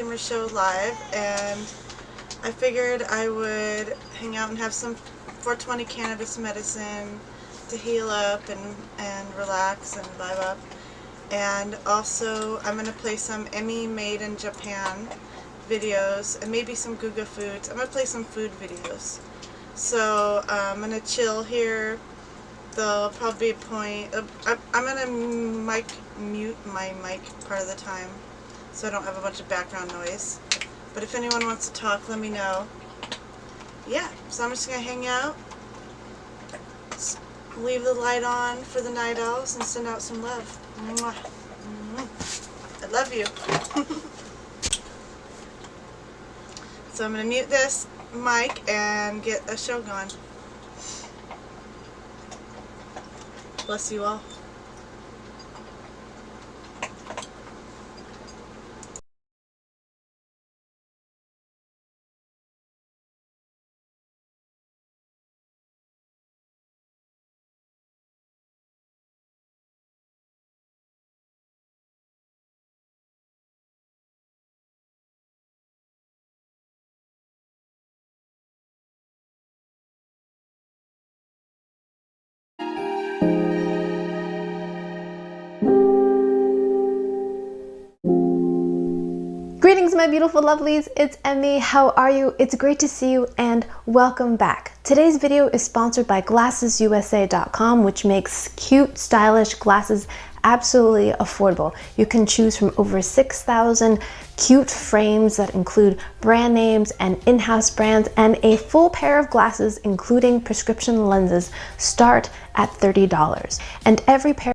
Shimmer Show live, and I figured I would hang out and have some 420 cannabis medicine to heal up and relax and vibe up. And also I'm going to play some Emmy made in Japan videos and maybe some Guga foods. I'm going to play some food videos. So I'm going to chill here. There'll probably be a point. I'm going to mute my mic part of the time so I don't have a bunch of background noise. But if anyone wants to talk, let me know. Yeah, so I'm just going to hang out, leave the light on for the night owls, and send out some love. Mwah. I love you. So I'm going to mute this mic and get a show going. Bless you all. Greetings, my beautiful lovelies. It's Emmy. How are you? It's great to see you and welcome back. Today's video is sponsored by GlassesUSA.com, which makes cute, stylish glasses absolutely affordable. You can choose from over 6,000 cute frames that include brand names and in-house brands, and a full pair of glasses, including prescription lenses, start at $30. And every pair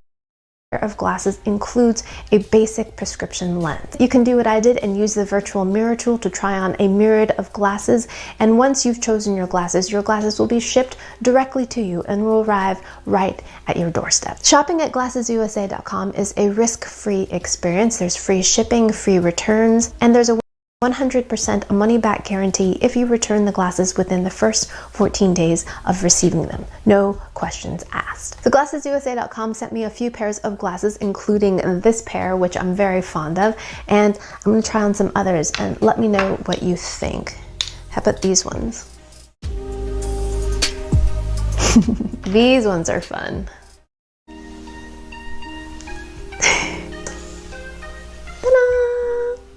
of glasses includes a basic prescription lens. You can do what I did and use the virtual mirror tool to try on a myriad of glasses, and once you've chosen your glasses will be shipped directly to you and will arrive right at your doorstep. Shopping at GlassesUSA.com is a risk-free experience. There's free shipping, free returns, and there's a 100% money-back guarantee if you return the glasses within the first 14 days of receiving them. No questions asked. So GlassesUSA.com sent me a few pairs of glasses, including this pair, which I'm very fond of, and I'm going to try on some others and let me know what you think. How about these ones? These ones are fun.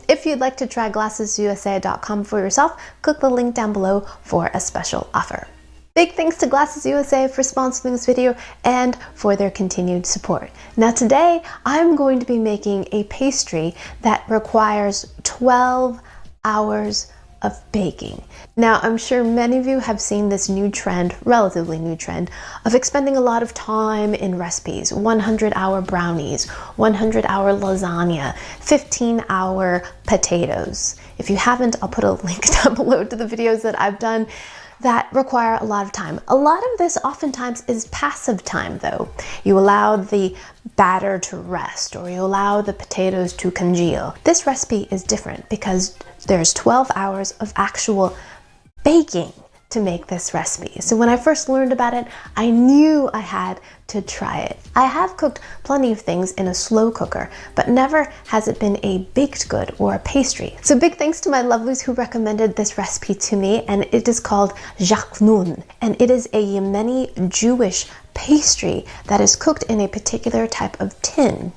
If you'd like to try GlassesUSA.com for yourself, click the link down below for a special offer. Big thanks to Glasses USA for sponsoring this video and for their continued support. Now today, I'm going to be making a pastry that requires 12 hours of baking. Now, I'm sure many of you have seen this new trend, relatively new trend, of expending a lot of time in recipes. 100-hour brownies, 100-hour lasagna, 15-hour potatoes. If you haven't, I'll put a link down below to the videos that I've done that require a lot of time. A lot of this oftentimes is passive time though. You allow the batter to rest, or you allow the potatoes to congeal. This recipe is different because there's 12 hours of actual baking to make this recipe. So when I first learned about it, I knew I had to try it. I have cooked plenty of things in a slow cooker, but never has it been a baked good or a pastry. So big thanks to my lovelies who recommended this recipe to me, and it is called Jacquenoun, and it is a Yemeni Jewish pastry that is cooked in a particular type of tin.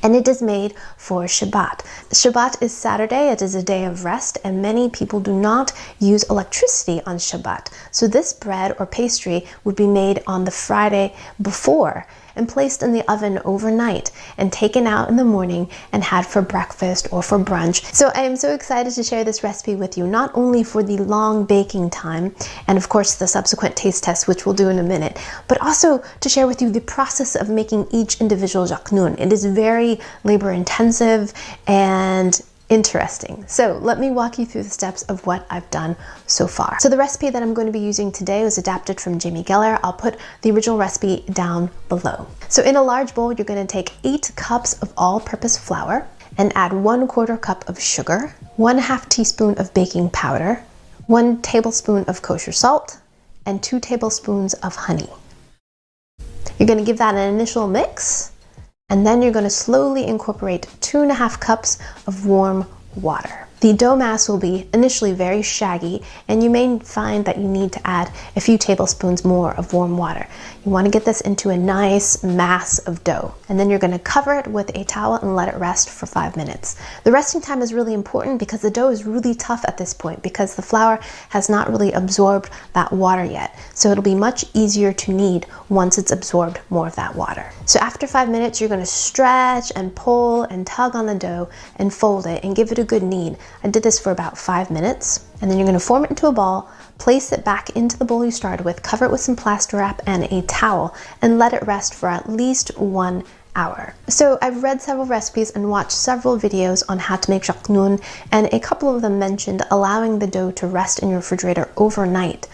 And it is made for Shabbat. Shabbat is Saturday, it is a day of rest, and many people do not use electricity on Shabbat. So this bread or pastry would be made on the Friday before and placed in the oven overnight and taken out in the morning and had for breakfast or for brunch. So I am so excited to share this recipe with you, not only for the long baking time and of course the subsequent taste test, which we'll do in a minute, but also to share with you the process of making each individual jacquenoun. It is very labor intensive and interesting. So let me walk you through the steps of what I've done so far. So the recipe that I'm going to be using today was adapted from Jamie Geller. I'll put the original recipe down below. So in a large bowl, you're going to take 8 cups of all-purpose flour and add 1/4 cup of sugar, 1/2 teaspoon of baking powder, 1 tablespoon of kosher salt, and 2 tablespoons of honey. You're going to give that an initial mix, and then you're going to slowly incorporate 2.5 cups of warm water. The dough mass will be initially very shaggy, and you may find that you need to add a few tablespoons more of warm water. You want to get this into a nice mass of dough, and then you're going to cover it with a towel and let it rest for 5 minutes. The resting time is really important because the dough is really tough at this point because the flour has not really absorbed that water yet. So it'll be much easier to knead once it's absorbed more of that water. So after 5 minutes, you're going to stretch and pull and tug on the dough and fold it and give it a good knead. I did this for about 5 minutes, and then you're going to form it into a ball, place it back into the bowl you started with, cover it with some plastic wrap and a towel, and let it rest for at least 1 hour. So I've read several recipes and watched several videos on how to make jacqueline, and a couple of them mentioned allowing the dough to rest in your refrigerator overnight.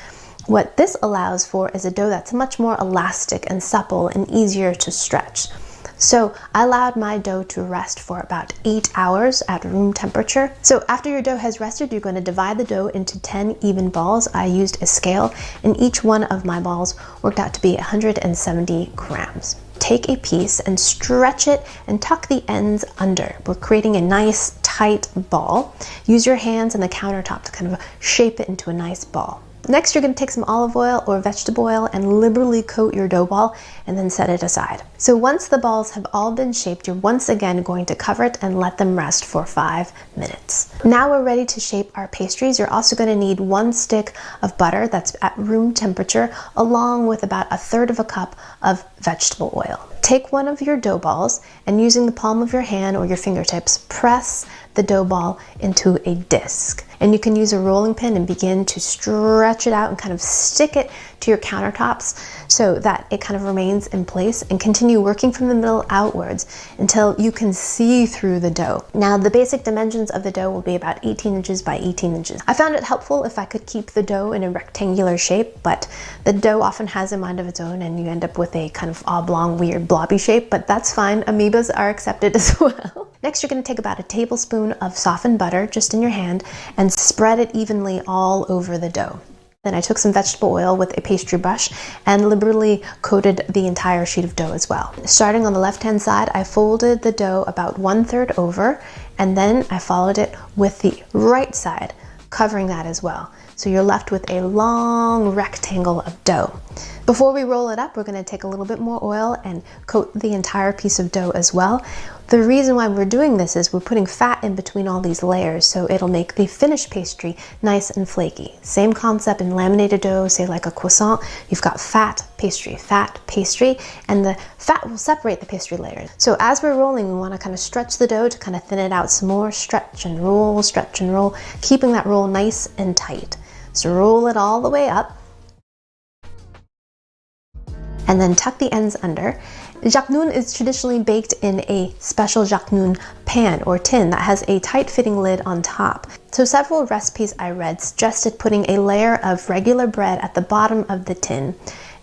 What this allows for is a dough that's much more elastic and supple and easier to stretch. So I allowed my dough to rest for about 8 hours at room temperature. So after your dough has rested, you're going to divide the dough into 10 even balls. I used a scale, and each one of my balls worked out to be 170 grams. Take a piece and stretch it and tuck the ends under. We're creating a nice tight ball. Use your hands on the countertop to kind of shape it into a nice ball. Next, you're going to take some olive oil or vegetable oil and liberally coat your dough ball and then set it aside. So once the balls have all been shaped, you're once again going to cover it and let them rest for 5 minutes. Now we're ready to shape our pastries. You're also going to need 1 stick of butter that's at room temperature, along with about 1/3 cup of vegetable oil. Take one of your dough balls and, using the palm of your hand or your fingertips, press the dough ball into a disc. And you can use a rolling pin and begin to stretch it out and kind of stick it to your countertops so that it kind of remains in place, and continue working from the middle outwards until you can see through the dough. Now, the basic dimensions of the dough will be about 18 inches by 18 inches. I found it helpful if I could keep the dough in a rectangular shape, but the dough often has a mind of its own and you end up with a kind of oblong, weird, blobby shape, but that's fine. Amoebas are accepted as well. Next, you're going to take about a tablespoon of softened butter just in your hand and spread it evenly all over the dough. Then I took some vegetable oil with a pastry brush and liberally coated the entire sheet of dough as well. Starting on the left-hand side, I folded the dough about 1/3 over, and then I followed it with the right side, covering that as well. So you're left with a long rectangle of dough. Before we roll it up, we're going to take a little bit more oil and coat the entire piece of dough as well. The reason why we're doing this is we're putting fat in between all these layers, so it'll make the finished pastry nice and flaky. Same concept in laminated dough, say like a croissant. You've got fat pastry, and the fat will separate the pastry layers. So as we're rolling, we want to kind of stretch the dough to kind of thin it out some more. Stretch and roll, keeping that roll nice and tight. So roll it all the way up, and then tuck the ends under. Jacqueline is traditionally baked in a special jacqueline pan or tin that has a tight-fitting lid on top. So several recipes I read suggested putting a layer of regular bread at the bottom of the tin,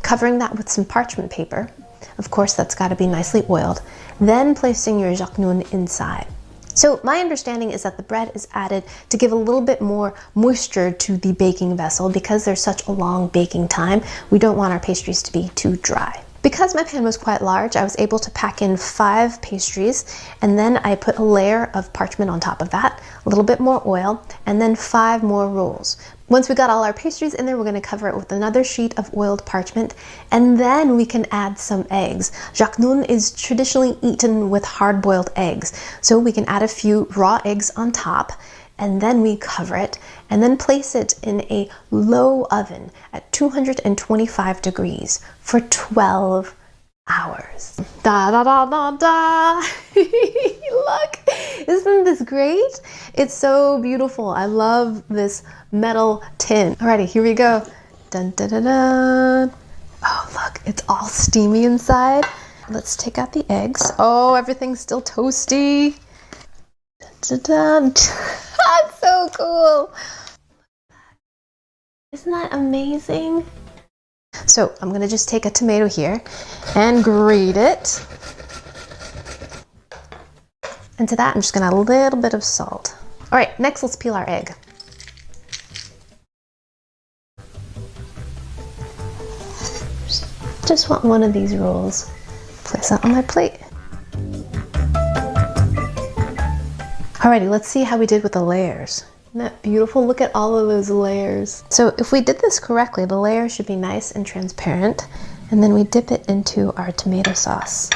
covering that with some parchment paper. Of course, that's got to be nicely oiled. Then placing your jacqueline inside. So my understanding is that the bread is added to give a little bit more moisture to the baking vessel because there's such a long baking time. We don't want our pastries to be too dry. Because my pan was quite large, I was able to pack in 5 pastries, and then I put a layer of parchment on top of that, a little bit more oil, and then 5 more rolls. Once we got all our pastries in there, we're going to cover it with another sheet of oiled parchment, and then we can add some eggs. Jacqueline is traditionally eaten with hard-boiled eggs, so we can add a few raw eggs on top, and then we cover it and then place it in a low oven at 225 degrees for 12 hours. Da da da da da! Look, isn't this great? It's so beautiful. I love this metal tin. Alrighty, here we go. Dun dun dun dun. Oh, look, it's all steamy inside. Let's take out the eggs. Oh, everything's still toasty. Dun dun dun. That's so cool. Isn't that amazing? So I'm gonna just take a tomato here and grate it. And to that, I'm just gonna add a little bit of salt. All right, next let's peel our egg. Just want one of these rolls. Place that on my plate. Alrighty, let's see how we did with the layers. Isn't that beautiful? Look at all of those layers. So if we did this correctly, the layer should be nice and transparent, and then we dip it into our tomato sauce.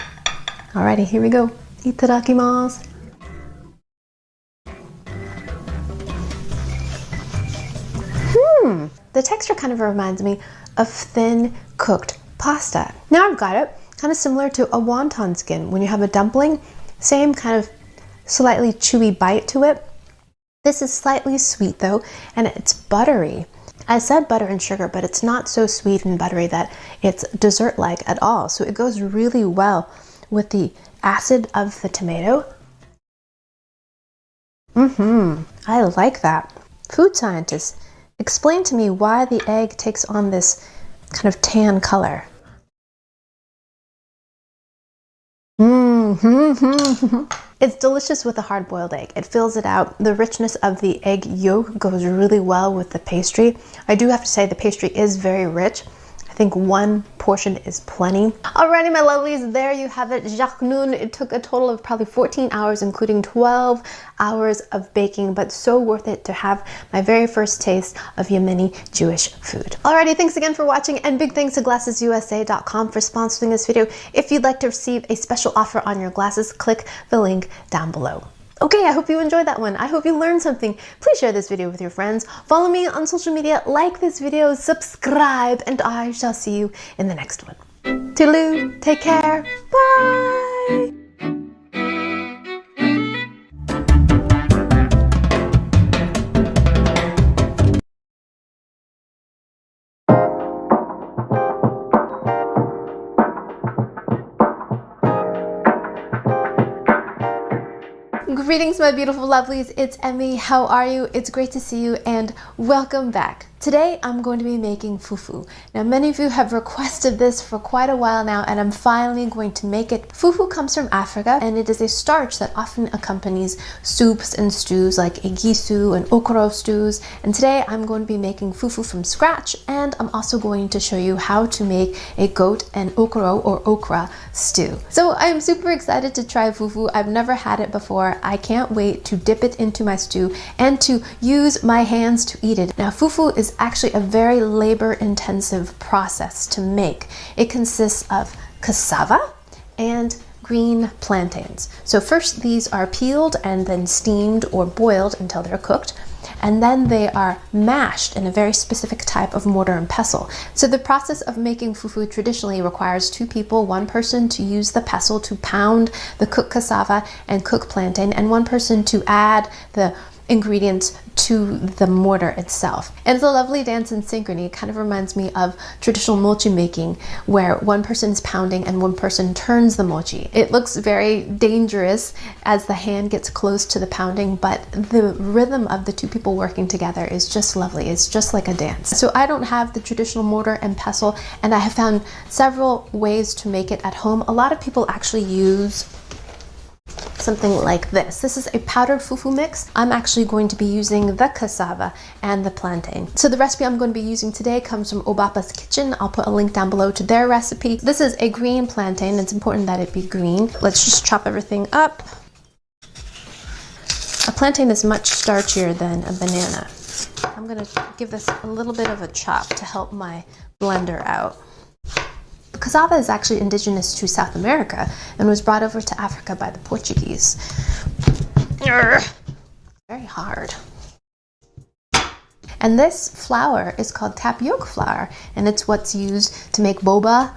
Alrighty, here we go. Itadakimasu. The texture kind of reminds me of thin cooked pasta. Now I've got it, kind of similar to a wonton skin. When you have a dumpling, same kind of slightly chewy bite to it. This is slightly sweet though, and it's buttery. I said butter and sugar, but it's not so sweet and buttery that it's dessert-like at all. So it goes really well with the acid of the tomato. I like that. Food scientists, explain to me why the egg takes on this kind of tan color. It's delicious with a hard-boiled egg. It fills it out. The richness of the egg yolk goes really well with the pastry. I do have to say the pastry is very rich. I think one portion is plenty. Alrighty, my lovelies, there you have it. Jacqueline. It took a total of probably 14 hours, including 12 hours of baking, but so worth it to have my very first taste of Yemeni Jewish food. Alrighty, thanks again for watching, and big thanks to GlassesUSA.com for sponsoring this video. If you'd like to receive a special offer on your glasses, click the link down below. Okay, I hope you enjoyed that one. I hope you learned something. Please share this video with your friends. Follow me on social media, like this video, subscribe, and I shall see you in the next one. Toodaloo, take care, bye! Greetings, my beautiful lovelies. It's Emmy. How are you? It's great to see you and welcome back. Today I'm going to be making fufu. Now many of you have requested this for quite a while now, and I'm finally going to make it. Fufu comes from Africa, and it is a starch that often accompanies soups and stews like egisu and okra stews. And today I'm going to be making fufu from scratch, and I'm also going to show you how to make a goat and okra stew. So I'm super excited to try fufu. I've never had it before. I can't wait to dip it into my stew and to use my hands to eat it. Now fufu is actually a very labor-intensive process to make. It consists of cassava and green plantains. So first these are peeled and then steamed or boiled until they're cooked, and then they are mashed in a very specific type of mortar and pestle. So the process of making fufu traditionally requires two people, one person to use the pestle to pound the cooked cassava and cooked plantain, and one person to add the ingredients to the mortar itself. And it's a lovely dance in synchrony. It kind of reminds me of traditional mochi making, where one person is pounding and one person turns the mochi. It looks very dangerous as the hand gets close to the pounding, but the rhythm of the two people working together is just lovely. It's just like a dance. So I don't have the traditional mortar and pestle, and I have found several ways to make it at home. A lot of people actually use something like this. This is a powdered fufu mix. I'm actually going to be using the cassava and the plantain. So the recipe I'm going to be using today comes from Obapa's Kitchen. I'll put a link down below to their recipe. This is a green plantain. It's important that it be green. Let's just chop everything up. A plantain is much starchier than a banana. I'm going to give this a little bit of a chop to help my blender out. Cassava is actually indigenous to South America and was brought over to Africa by the Portuguese. Very hard. And this flour is called tapioca flour, and it's what's used to make boba.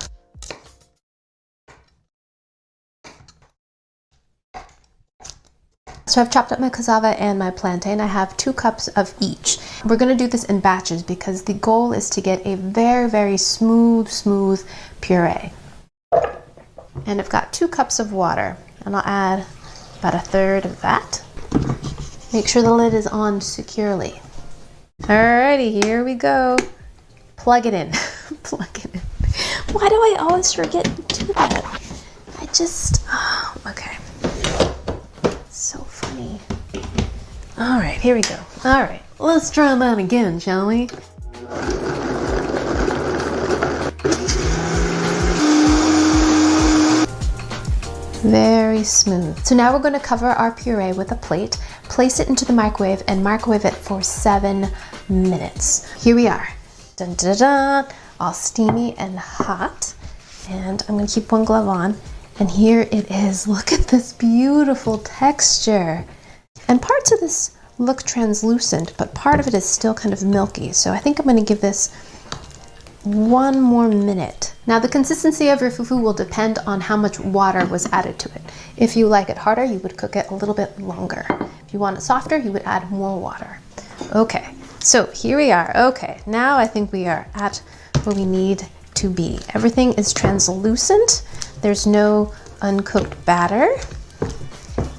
So I've chopped up my cassava and my plantain. I have 2 cups of each. We're going to do this in batches because the goal is to get a very, very smooth puree. And I've got 2 cups of water, and I'll add about 1/3 of that. Make sure the lid is on securely. Alrighty, here we go. Plug it in. Plug it in. Why do I always forget to do that? Okay. So funny. All right, here we go. All right, let's try that again, shall we? Very smooth. So now we're going to cover our puree with a plate, place it into the microwave, and microwave it for 7 minutes. Here we are. Dun, dun, dun, all steamy and hot. And I'm going to keep one glove on. And here it is. Look at this beautiful texture. And parts of this look translucent, but part of it is still kind of milky. So I think I'm going to give this 1 more minute. Now the consistency of your fufu will depend on how much water was added to it. If you like it harder, you would cook it a little bit longer. If you want it softer, you would add more water. Okay, so here we are. Okay, now I think we are at where we need to be. Everything is translucent. There's no uncooked batter.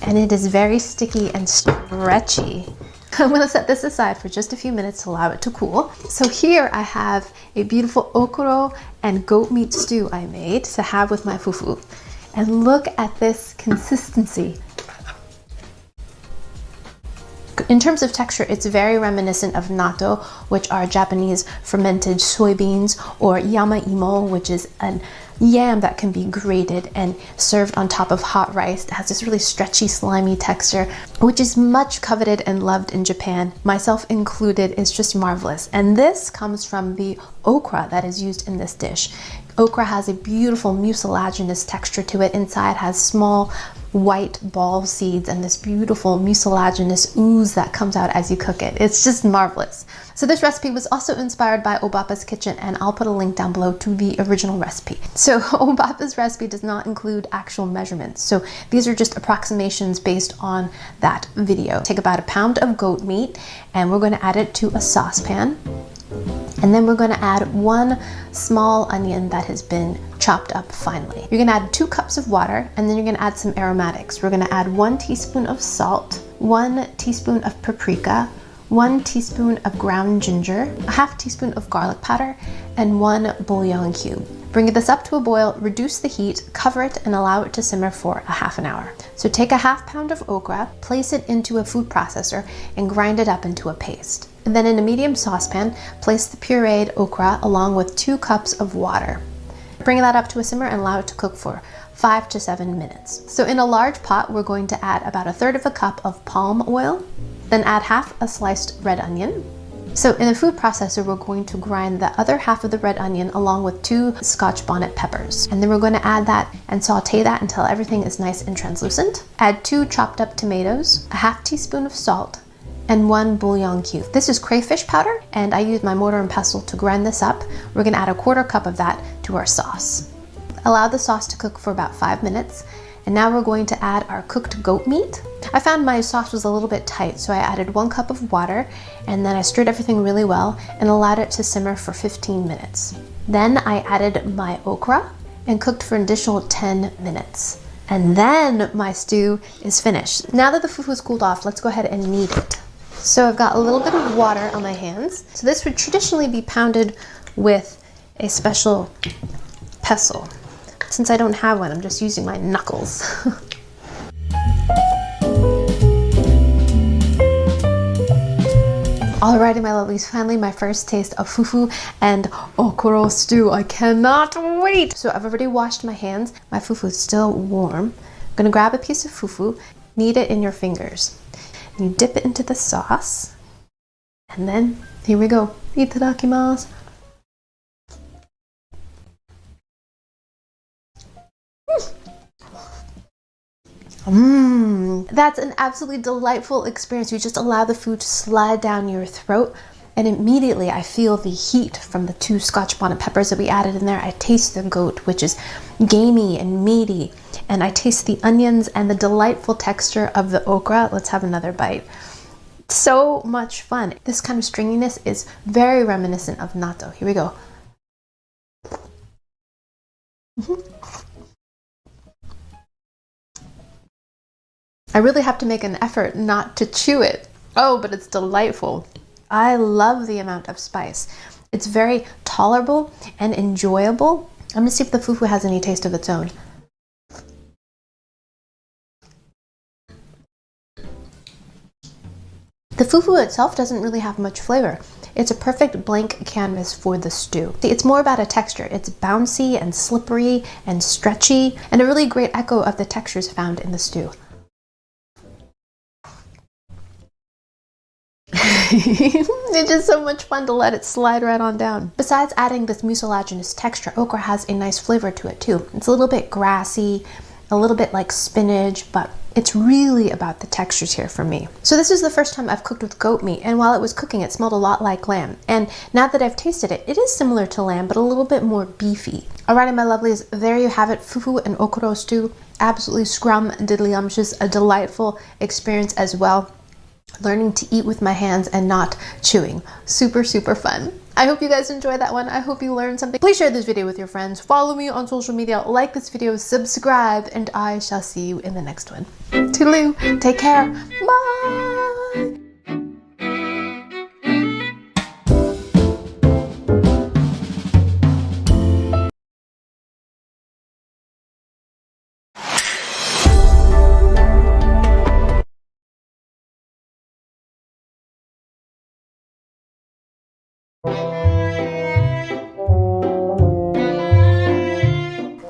And it is very sticky and stretchy. I'm going to set this aside for just a few minutes to allow it to cool. So here I have a beautiful okoro and goat meat stew I made to have with my fufu. And look at this consistency. In terms of texture, it's very reminiscent of natto, which are Japanese fermented soybeans, or yama-imo, which is a yam that can be grated and served on top of hot rice. It has this really stretchy, slimy texture, which is much coveted and loved in Japan, myself included. Is just marvelous. And this comes from the okra that is used in this dish. Okra has a beautiful mucilaginous texture to it. Inside has small white ball seeds and this beautiful mucilaginous ooze that comes out as you cook it. It's just marvelous. So this recipe was also inspired by Obapa's kitchen, and I'll put a link down below to the original recipe. So Obapa's recipe does not include actual measurements. So these are just approximations based on that video. Take about 1 pound of goat meat and we're going to add it to a saucepan. And then we're going to add 1 small onion that has been chopped up finely. You're going to add 2 cups of water, and then you're going to add some aromatics. We're going to add 1 teaspoon of salt, 1 teaspoon of paprika, 1 teaspoon of ground ginger, a half teaspoon of garlic powder, and 1 bouillon cube. Bring this up to a boil, reduce the heat, cover it, and allow it to simmer for a half an hour. So take a half pound of okra, place it into a food processor, and grind it up into a paste. And then in a medium saucepan, place the pureed okra along with 2 cups of water. Bring that up to a simmer and allow it to cook for 5 to 7 minutes. So in a large pot, we're going to add about 1/3 cup of palm oil, then add half a sliced red onion. So in a food processor, we're going to grind the other half of the red onion along with 2 Scotch bonnet peppers. And then we're going to add that and saute that until everything is nice and translucent. Add 2 chopped up tomatoes, a half teaspoon of salt, and 1 bouillon cube. This is crayfish powder, and I used my mortar and pestle to grind this up. We're going to add 1/4 cup of that to our sauce. Allow the sauce to cook for about 5 minutes. And now we're going to add our cooked goat meat. I found my sauce was a little bit tight, so I added 1 cup of water, and then I stirred everything really well and allowed it to simmer for 15 minutes. Then I added my okra and cooked for an additional 10 minutes. And then my stew is finished. Now that the fufu is cooled off, let's go ahead and knead it. So I've got a little bit of water on my hands. So this would traditionally be pounded with a special pestle. Since I don't have one, I'm just using my knuckles. Alrighty, my lovelies, finally my first taste of fufu and okoro stew. I cannot wait! So I've already washed my hands. My fufu is still warm. I'm gonna grab a piece of fufu, knead it in your fingers. You dip it into the sauce, and then here we go. Itadakimasu. That's an absolutely delightful experience. You just allow the food to slide down your throat, and immediately I feel the heat from the 2 Scotch bonnet peppers that we added in there. I taste the goat, which is gamey and meaty, and I taste the onions and the delightful texture of the okra. Let's have another bite. So much fun. This kind of stringiness is very reminiscent of natto. Here we go. I really have to make an effort not to chew it. Oh, but it's delightful. I love the amount of spice. It's very tolerable and enjoyable. I'm gonna see if the fufu has any taste of its own. The fufu itself doesn't really have much flavor. it's a perfect blank canvas for the stew. It's more about a texture. It's bouncy and slippery and stretchy, and a really great echo of the textures found in the stew. It's just so much fun to let it slide right on down. Besides adding this mucilaginous texture, okra has a nice flavor to it too. It's a little bit grassy, a little bit like spinach, but it's really about the textures here for me. So this is the first time I've cooked with goat meat, and while it was cooking, it smelled a lot like lamb. And now that I've tasted it, it is similar to lamb, but a little bit more beefy. Alrighty, my lovelies, there you have it, fufu and okra stew. Absolutely scrum-diddly-umptious, a delightful experience as well. Learning to eat with my hands and not chewing. Super, super fun. I hope you guys enjoyed that one. I hope you learned something. Please share this video with your friends. Follow me on social media. Like this video, subscribe, and I shall see you in the next one. Toodaloo. Take care. Bye.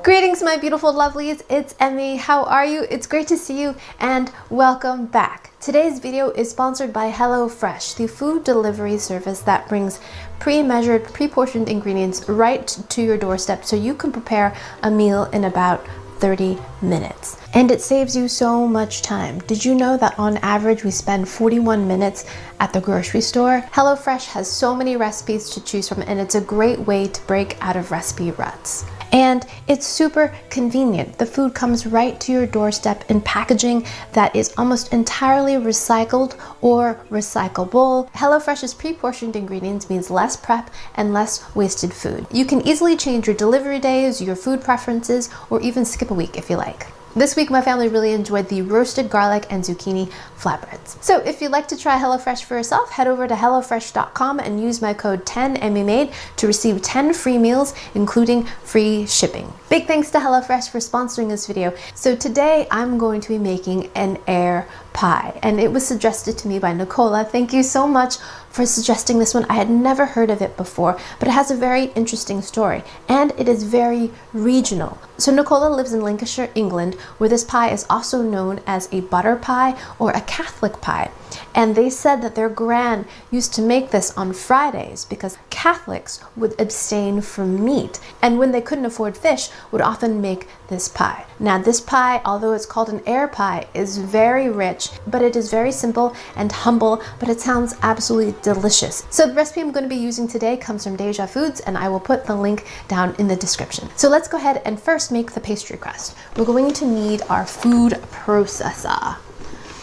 Greetings, my beautiful lovelies. It's Emmy. How are you? It's great to see you and welcome back. Today's video is sponsored by HelloFresh, the food delivery service that brings pre-measured, pre-portioned ingredients right to your doorstep so you can prepare a meal in about 30 minutes. And it saves you so much time. Did you know that on average we spend 41 minutes at the grocery store? HelloFresh has so many recipes to choose from, and it's a great way to break out of recipe ruts. And it's super convenient. The food comes right to your doorstep in packaging that is almost entirely recycled or recyclable. HelloFresh's pre-portioned ingredients means less prep and less wasted food. You can easily change your delivery days, your food preferences, or even skip a week if you like. This week, my family really enjoyed the roasted garlic and zucchini flatbreads. So if you'd like to try HelloFresh for yourself, head over to HelloFresh.com and use my code 10EmmyMade to receive 10 free meals, including free shipping. Big thanks to HelloFresh for sponsoring this video. So today, I'm going to be making an air pie, and it was suggested to me by Nicola. Thank you so much for suggesting this one. I had never heard of it before, but it has a very interesting story, and it is very regional. So Nicola lives in Lancashire, England, where this pie is also known as a butter pie or a Catholic pie. And they said that their gran used to make this on Fridays because Catholics would abstain from meat, and when they couldn't afford fish, would often make this pie. Now this pie, although it's called an air pie, is very rich, but it is very simple and humble, but it sounds absolutely delicious. So the recipe I'm going to be using today comes from Deja Foods, and I will put the link down in the description. So let's go ahead and first make the pastry crust. We're going to need our food processor.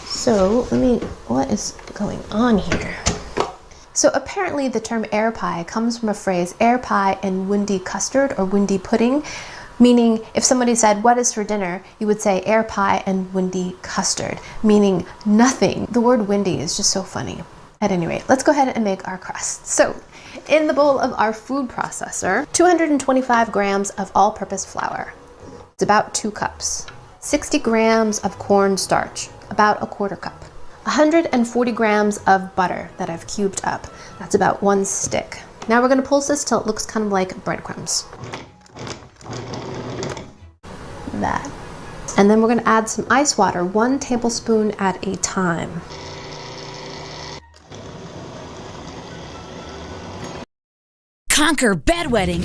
So what is going on here? So apparently the term air pie comes from a phrase, air pie and windy custard or windy pudding, meaning if somebody said, what is for dinner? You would say air pie and windy custard, meaning nothing. The word windy is just so funny. At any rate, let's go ahead and make our crust. So in the bowl of our food processor, 225 grams of all-purpose flour. It's about 2 cups. 60 grams of cornstarch, about 1/4 cup. 140 grams of butter that I've cubed up. That's about 1 stick. Now we're going to pulse this till it looks kind of like breadcrumbs. That. And then we're going to add some ice water, 1 tablespoon at a time. Conquer bedwetting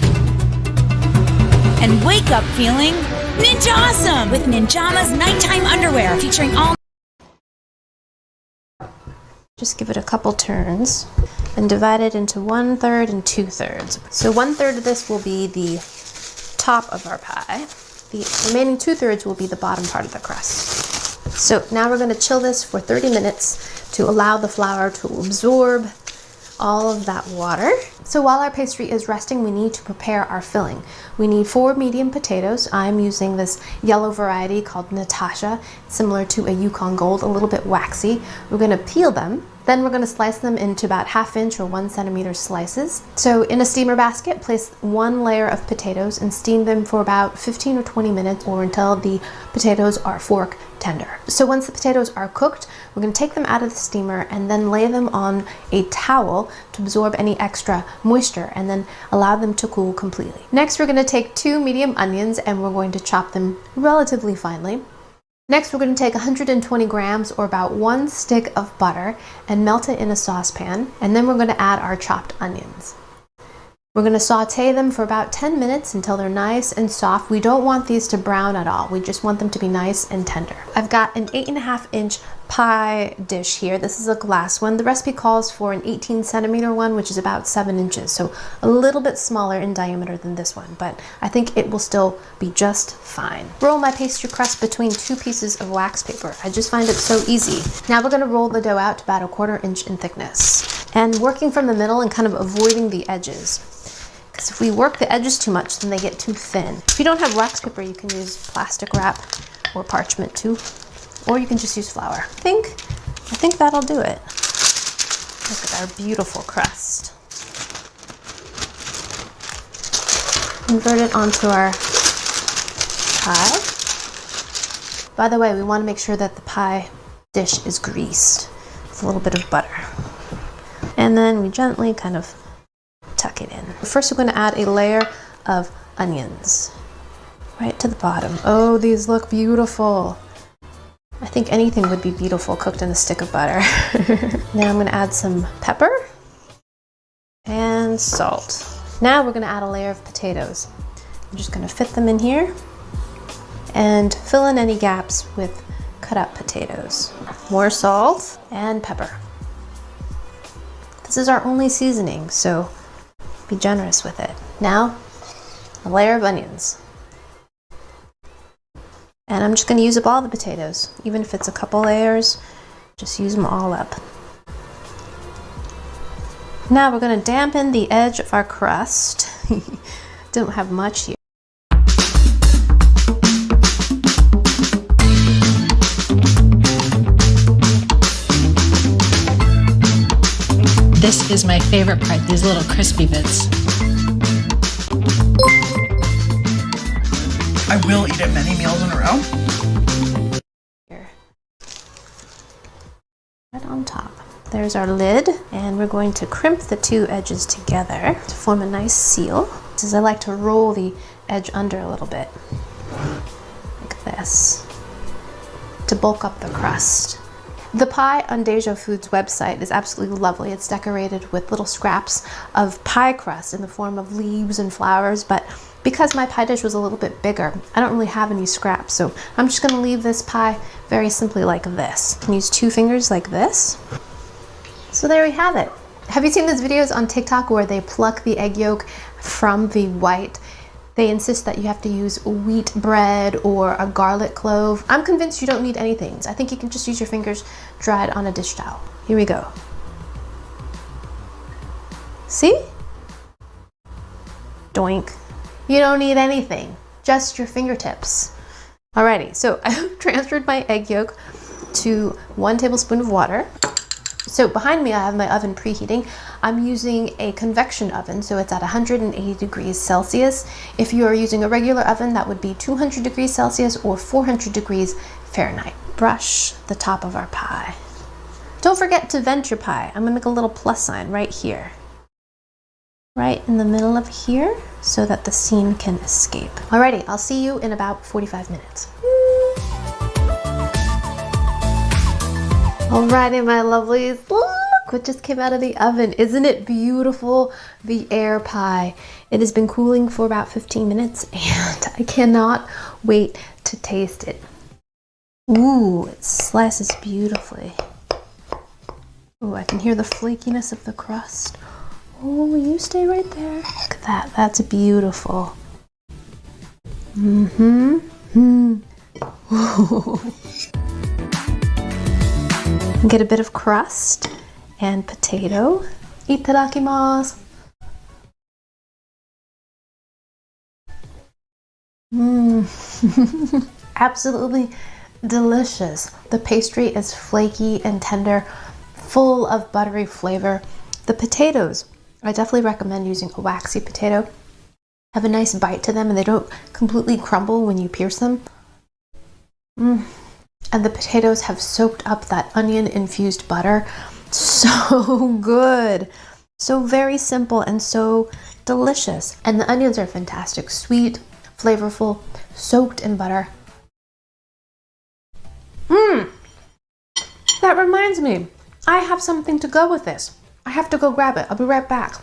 and wake up feeling ninja awesome with Ninjama's nighttime underwear featuring all. Just give it a couple turns and divide it into 1/3 and 2/3. So 1/3 of this will be the top of our pie. The remaining 2/3 will be the bottom part of the crust. So now we're going to chill this for 30 minutes to allow the flour to absorb all of that water. So while our pastry is resting, we need to prepare our filling. We need 4 medium potatoes. I'm using this yellow variety called Natasha, similar to a Yukon Gold, a little bit waxy. We're going to peel them. Then we're going to slice them into about 1/2 inch or 1 centimeter slices. So in a steamer basket, place 1 layer of potatoes and steam them for about 15 or 20 minutes or until the potatoes are fork tender. So once the potatoes are cooked, we're going to take them out of the steamer and then lay them on a towel to absorb any extra moisture and then allow them to cool completely. Next, we're going to take 2 medium onions and we're going to chop them relatively finely. Next, we're going to take 120 grams or about 1 stick of butter and melt it in a saucepan, and then we're going to add our chopped onions. We're going to saute them for about 10 minutes until they're nice and soft. We don't want these to brown at all. We just want them to be nice and tender. I've got an 8.5-inch pie dish here. This is a glass one. The recipe calls for an 18 centimeter one, which is about 7 inches, so a little bit smaller in diameter than this one, but I think it will still be just fine. Roll my pastry crust between 2 pieces of wax paper. I just find it so easy. Now we're going to roll the dough out to about 1/4 inch in thickness, and working from the middle and kind of avoiding the edges. Because if we work the edges too much, then they get too thin. If you don't have wax paper, you can use plastic wrap or parchment too, or you can just use flour. I think that'll do it. Look at our beautiful crust. Invert it onto our pie. By the way, we want to make sure that the pie dish is greased with a little bit of butter. And then we gently kind of tuck it in. First, we're going to add a layer of onions right to the bottom. Oh, these look beautiful. I think anything would be beautiful cooked in a stick of butter. Now I'm going to add some pepper and salt. Now we're going to add a layer of potatoes. I'm just going to fit them in here and fill in any gaps with cut up potatoes. More salt and pepper. This is our only seasoning, so be generous with it. Now, a layer of onions. And I'm just going to use up all the potatoes. Even if it's a couple layers, just use them all up. Now we're going to dampen the edge of our crust. Don't have much here. This is my favorite part, these little crispy bits. I will eat it many meals in a row. Here. Right on top. There's our lid, and we're going to crimp the 2 edges together to form a nice seal. As I like to roll the edge under a little bit, like this, to bulk up the crust. The pie on Deja Foods website is absolutely lovely. It's decorated with little scraps of pie crust in the form of leaves and flowers, but because my pie dish was a little bit bigger, I don't really have any scraps, so I'm just going to leave this pie very simply like this. You can use 2 fingers like this. So there we have it. Have you seen those videos on TikTok where they pluck the egg yolk from the white? They insist that you have to use wheat bread or a garlic clove. I'm convinced you don't need anything. I think you can just use your fingers dried on a dish towel. Here we go. See? Doink. You don't need anything, just your fingertips. Alrighty, so I've transferred my egg yolk to 1 tablespoon of water. So behind me I have my oven preheating. I'm using a convection oven, so it's at 180 degrees Celsius. If you are using a regular oven, that would be 200 degrees Celsius or 400 degrees Fahrenheit. Brush the top of our pie. Don't forget to vent your pie. I'm gonna make a little plus sign right here. Right in the middle of here, so that the seam can escape. Alrighty, I'll see you in about 45 minutes. Alrighty, my lovelies, look what just came out of the oven. Isn't it beautiful? The air pie. It has been cooling for about 15 minutes and I cannot wait to taste it. Ooh, it slices beautifully. Ooh, I can hear the flakiness of the crust. Oh, you stay right there. Look at that, that's beautiful. Get a bit of crust and potato. Itadakimasu. Absolutely delicious. The pastry is flaky and tender, full of buttery flavor. The potatoes, I definitely recommend using a waxy potato. Have a nice bite to them and they don't completely crumble when you pierce them. and the potatoes have soaked up that onion-infused butter. So good. So very simple and so delicious. And the onions are fantastic. Sweet, flavorful, soaked in butter. That reminds me, I have something to go with this. I have to go grab it. I'll be right back.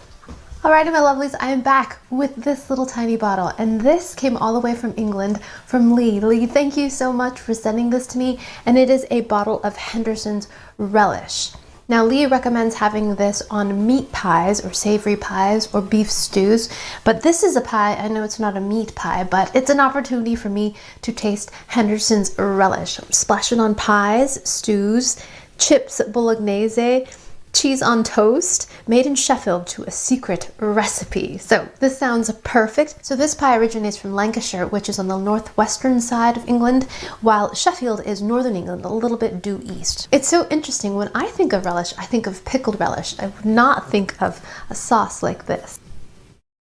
Alrighty, my lovelies, I am back with this little tiny bottle, and this came all the way from England, from Lee. Lee, thank you so much for sending this to me, and it is a bottle of Henderson's Relish. Now, Lee recommends having this on meat pies or savory pies or beef stews, but this is a pie. I know it's not a meat pie, but it's an opportunity for me to taste Henderson's Relish. Splash it on pies, stews, chips bolognese, cheese on toast, made in Sheffield to a secret recipe. So this sounds perfect. So this pie originates from Lancashire, which is on the northwestern side of England, while Sheffield is northern England, a little bit due east. It's so interesting. When I think of relish, I think of pickled relish. I would not think of a sauce like this.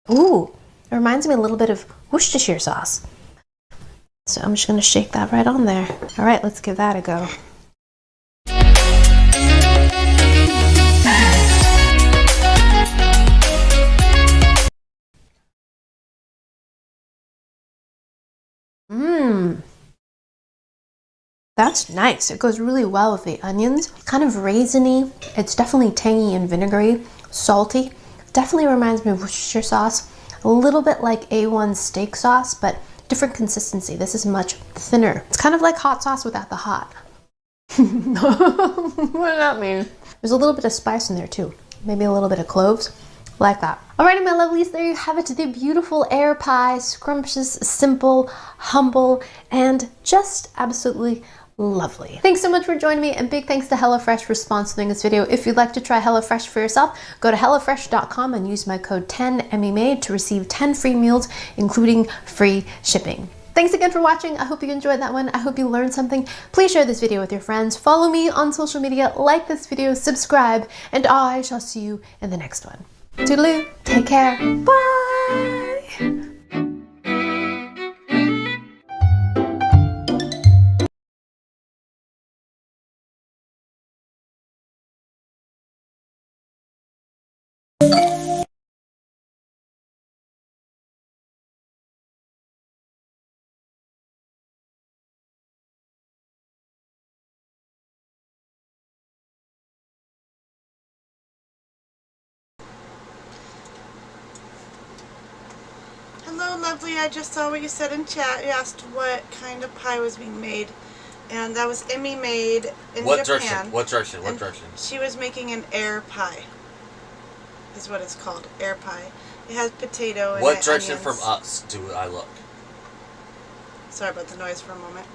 Ooh, it reminds me a little bit of Worcestershire sauce. So I'm just gonna shake that right on there. All right, let's give that a go. That's nice. It goes really well with the onions. Kind of raisiny. It's definitely tangy and vinegary, salty. Definitely reminds me of Worcestershire sauce. A little bit like A1 steak sauce, but different consistency. This is much thinner. It's kind of like hot sauce without the hot. What does that mean? There's a little bit of spice in there too. Maybe a little bit of cloves. Like that. Alrighty, my lovelies, there you have it, the beautiful air pie, scrumptious, simple, humble, and just absolutely lovely. Thanks so much for joining me, and big thanks to HelloFresh for sponsoring this video. If you'd like to try HelloFresh for yourself, go to HelloFresh.com and use my code 10MEMADE to receive 10 free meals, including free shipping. Thanks again for watching. I hope you enjoyed that one. I hope you learned something. Please share this video with your friends. Follow me on social media, like this video, subscribe, and I shall see you in the next one. Toodaloo, take care, bye! Hello, lovely. I just saw what you said in chat. You asked what kind of pie was being made, and that was Emmy made in Japan. What direction? She was making an air pie. Is what it's called, air pie. It has potato and what direction onions. from us do I look? Sorry about the noise for a moment.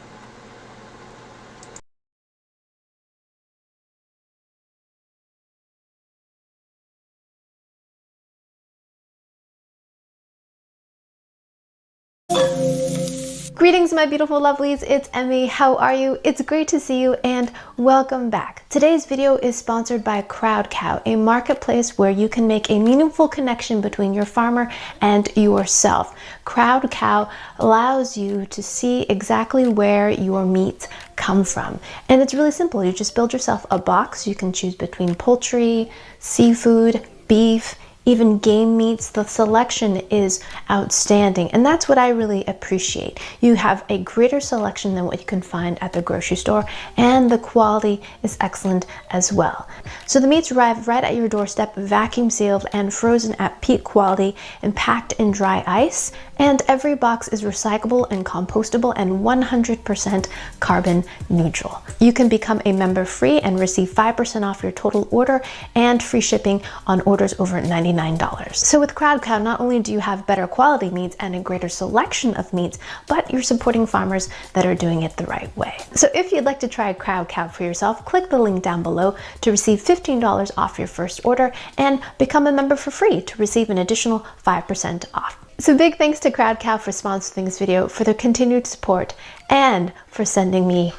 Greetings, my beautiful lovelies. It's Emmy. How are you? It's great to see you, and welcome back. Today's video is sponsored by Crowd Cow, a marketplace where you can make a meaningful connection between your farmer and yourself. Crowd Cow allows you to see exactly where your meats come from. And it's really simple. You just build yourself a box. You can choose between poultry, seafood, beef, even game meats. The selection is outstanding, and that's what I really appreciate. You have a greater selection than what you can find at the grocery store, and the quality is excellent as well. So the meats arrive right at your doorstep, vacuum sealed and frozen at peak quality and packed in dry ice, and every box is recyclable and compostable and 100% carbon neutral. You can become a member free and receive 5% off your total order and free shipping on orders over $99. So with Crowd Cow, not only do you have better quality meats and a greater selection of meats, but you're supporting farmers that are doing it the right way. So if you'd like to try Crowd Cow for yourself, click the link down below to receive $15 off your first order and become a member for free to receive an additional 5% off. So big thanks to Crowd Cow for sponsoring this video, for their continued support, and for sending me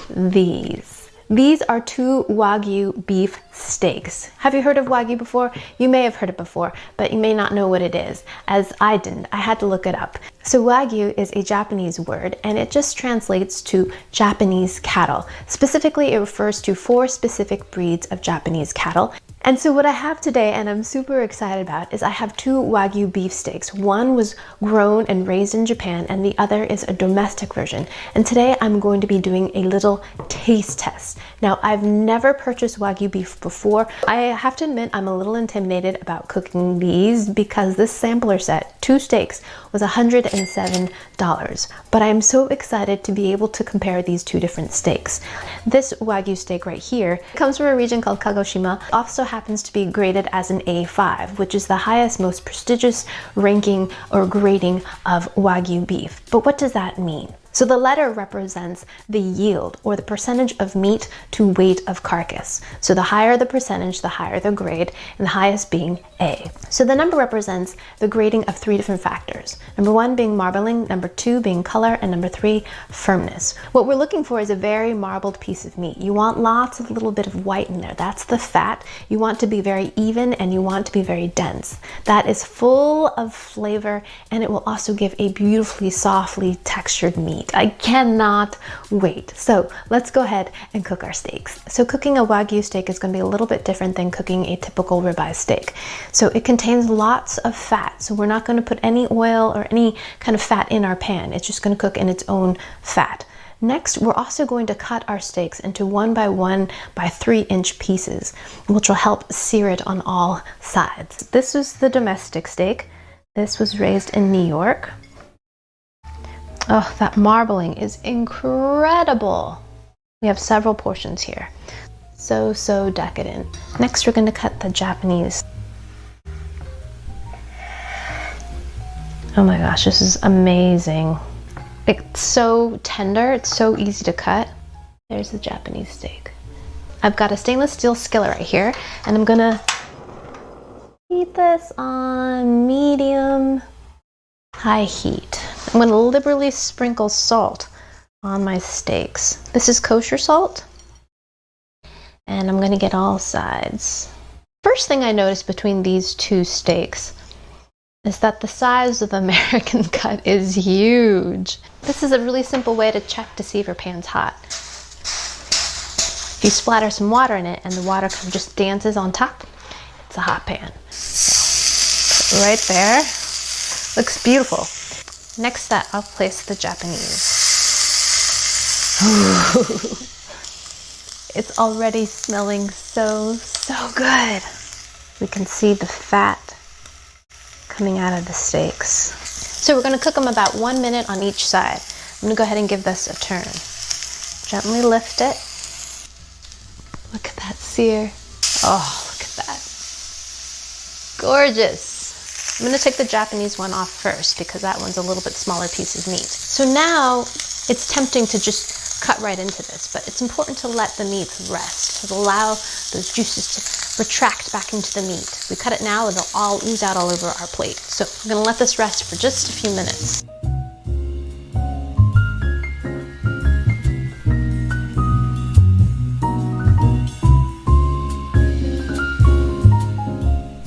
these These are 2 Wagyu beef steaks. Have you heard of Wagyu before? You may have heard it before, but you may not know what it is, as I didn't. I had to look it up. So Wagyu is a Japanese word, and it just translates to Japanese cattle. Specifically, it refers to 4 specific breeds of Japanese cattle. And so what I have today, and I'm super excited about, is I have 2 Wagyu beef steaks. One was grown and raised in Japan, and the other is a domestic version. And today I'm going to be doing a little taste test. Now, I've never purchased Wagyu beef before. I have to admit I'm a little intimidated about cooking these because this sampler set, 2 steaks, was $107. But I'm so excited to be able to compare these 2 different steaks. This Wagyu steak right here comes from a region called Kagoshima. Also happens to be graded as an A5, which is the highest, most prestigious ranking or grading of Wagyu beef. But what does that mean? So the letter represents the yield, or the percentage of meat to weight of carcass. So the higher the percentage, the higher the grade, and the highest being A. So the number represents the grading of 3 different factors. Number 1 being marbling, number 2 being color, and number 3, firmness. What we're looking for is a very marbled piece of meat. You want lots of little bit of white in there. That's the fat. You want to be very even, and you want to be very dense. That is full of flavor, and it will also give a beautifully softly textured meat. I cannot wait. So let's go ahead and cook our steaks. So cooking a Wagyu steak is going to be a little bit different than cooking a typical ribeye steak. So it contains lots of fat. So we're not going to put any oil or any kind of fat in our pan. It's just going to cook in its own fat. Next, we're also going to cut our steaks into 1 by 1 by 3-inch pieces, which will help sear it on all sides. This was the domestic steak. This was raised in New York. Oh, that marbling is incredible. We have several portions here. So decadent. Next, we're going to cut the Japanese. Oh my gosh, this is amazing. It's so tender, it's so easy to cut. There's the Japanese steak. I've got a stainless steel skillet right here, and I'm gonna heat this on medium high heat. I'm gonna liberally sprinkle salt on my steaks. This is kosher salt, and I'm gonna get all sides. First thing I noticed between these 2 steaks is that the size of the American cut is huge. This is a really simple way to check to see if your pan's hot. If you splatter some water in it and the water kind of just dances on top, it's a hot pan. Put it right there. Looks beautiful. Next step, I'll place the Japanese. Ooh. It's already smelling so good. We can see the fat coming out of the steaks. So we're going to cook them about 1 minute on each side. I'm going to go ahead and give this a turn. Gently lift it. Look at that sear. Oh, look at that. Gorgeous. I'm going to take the Japanese one off first because that one's a little bit smaller piece of meat. So now it's tempting to just cut right into this, but it's important to let the meat rest, to allow those juices to retract back into the meat. If we cut it now, it'll all ooze out all over our plate. So I'm going to let this rest for just a few minutes.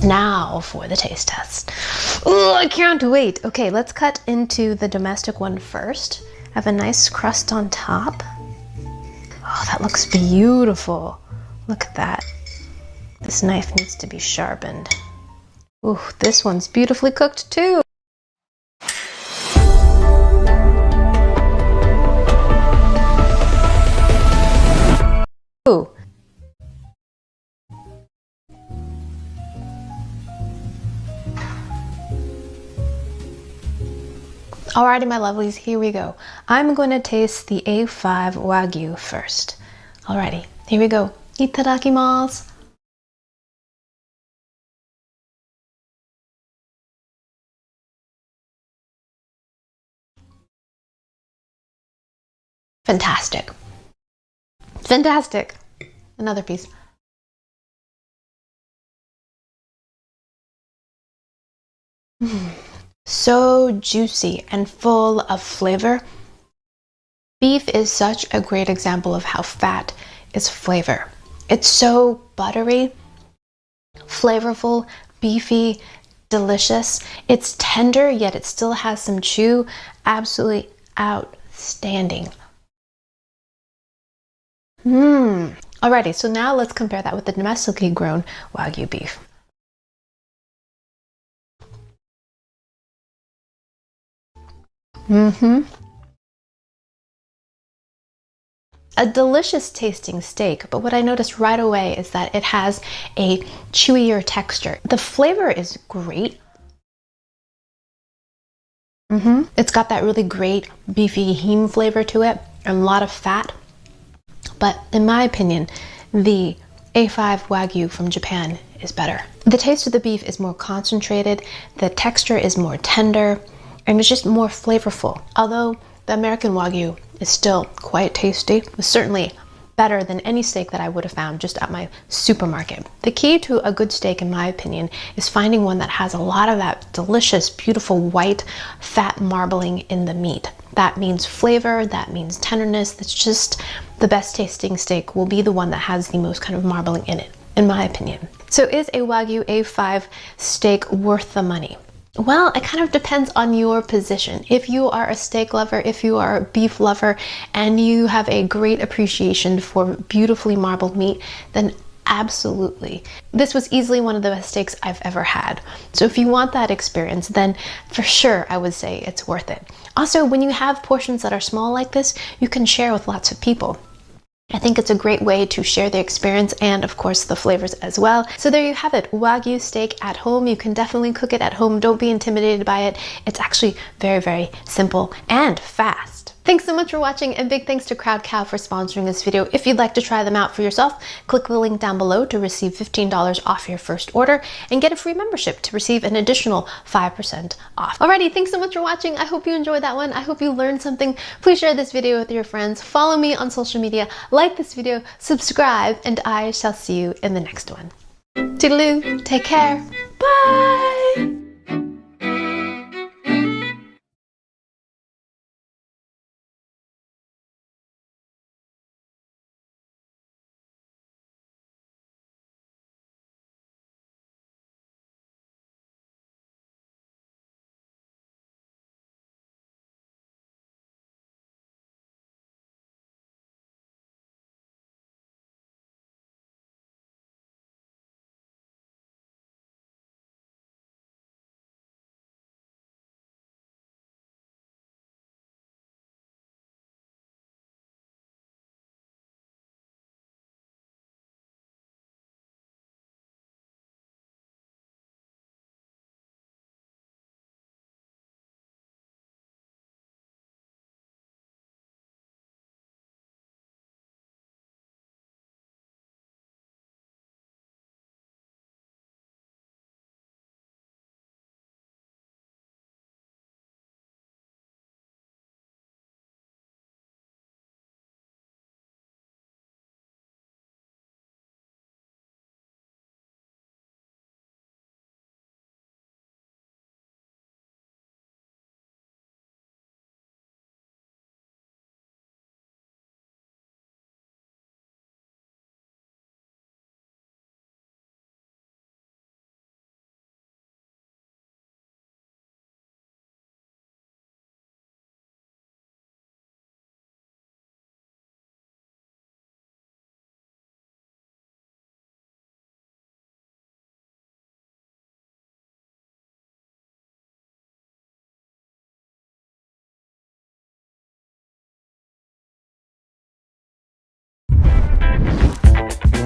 Now for the taste test. Oh, I can't wait. Okay, let's cut into the domestic one first. I have a nice crust on top. Oh, that looks beautiful. Look at that. This knife needs to be sharpened. Ooh, this one's beautifully cooked too. Ooh. Alrighty, my lovelies, here we go. I'm going to taste the A5 Wagyu first. Alrighty, here we go. Itadakimasu. Fantastic. Fantastic. Another piece. So juicy and full of flavor. Beef is such a great example of how fat is flavor. It's so buttery, flavorful, beefy, delicious. It's tender, yet it still has some chew. Absolutely outstanding. Alrighty, so now let's compare that with the domestically grown Wagyu beef. A delicious tasting steak, but what I noticed right away is that it has a chewier texture. The flavor is great. It's got that really great beefy heme flavor to it, a lot of fat. But in my opinion, the A5 Wagyu from Japan is better. The taste of the beef is more concentrated, the texture is more tender, and it's just more flavorful. Although the American Wagyu is still quite tasty, it's certainly better than any steak that I would have found just at my supermarket. The key to a good steak, in my opinion, is finding one that has a lot of that delicious, beautiful white fat marbling in the meat. That means flavor, that means tenderness. That's just the best tasting steak will be the one that has the most kind of marbling in it, in my opinion. So is a Wagyu A5 steak worth the money? Well, it kind of depends on your position. If you are a steak lover, if you are a beef lover, and you have a great appreciation for beautifully marbled meat, then absolutely. This was easily one of the best steaks I've ever had. So if you want that experience, then for sure I would say it's worth it. Also, when you have portions that are small like this, you can share with lots of people. I think it's a great way to share the experience and of course the flavors as well. So there you have it, Wagyu steak at home. You can definitely cook it at home. Don't be intimidated by it. It's actually very, very simple and fast. Thanks so much for watching, and big thanks to Crowd Cow for sponsoring this video. If you'd like to try them out for yourself, click the link down below to receive $15 off your first order and get a free membership to receive an additional 5% off. Alrighty, thanks so much for watching. I hope you enjoyed that one. I hope you learned something. Please share this video with your friends. Follow me on social media, like this video, subscribe, and I shall see you in the next one. Toodaloo, take care, bye!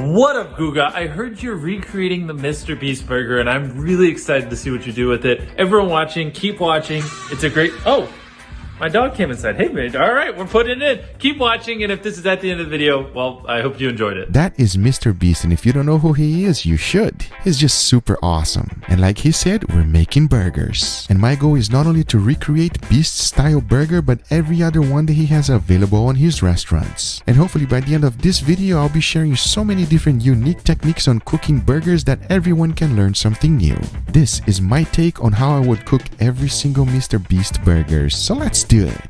What up, Guga? I heard you're recreating the Mr. Beast burger, and I'm really excited to see what you do with it. Everyone watching, keep watching. It's a great... Oh! My dog came and said, hey, man, all right, we're putting it in. Keep watching, and if this is at the end of the video, well, I hope you enjoyed it. That is Mr. Beast, and if you don't know who he is, you should. He's just super awesome. And like he said, we're making burgers. And my goal is not only to recreate Beast-style burger, but every other one that he has available on his restaurants. And hopefully by the end of this video, I'll be sharing so many different unique techniques on cooking burgers that everyone can learn something new. This is my take on how I would cook every single Mr. Beast burger, so let's do it.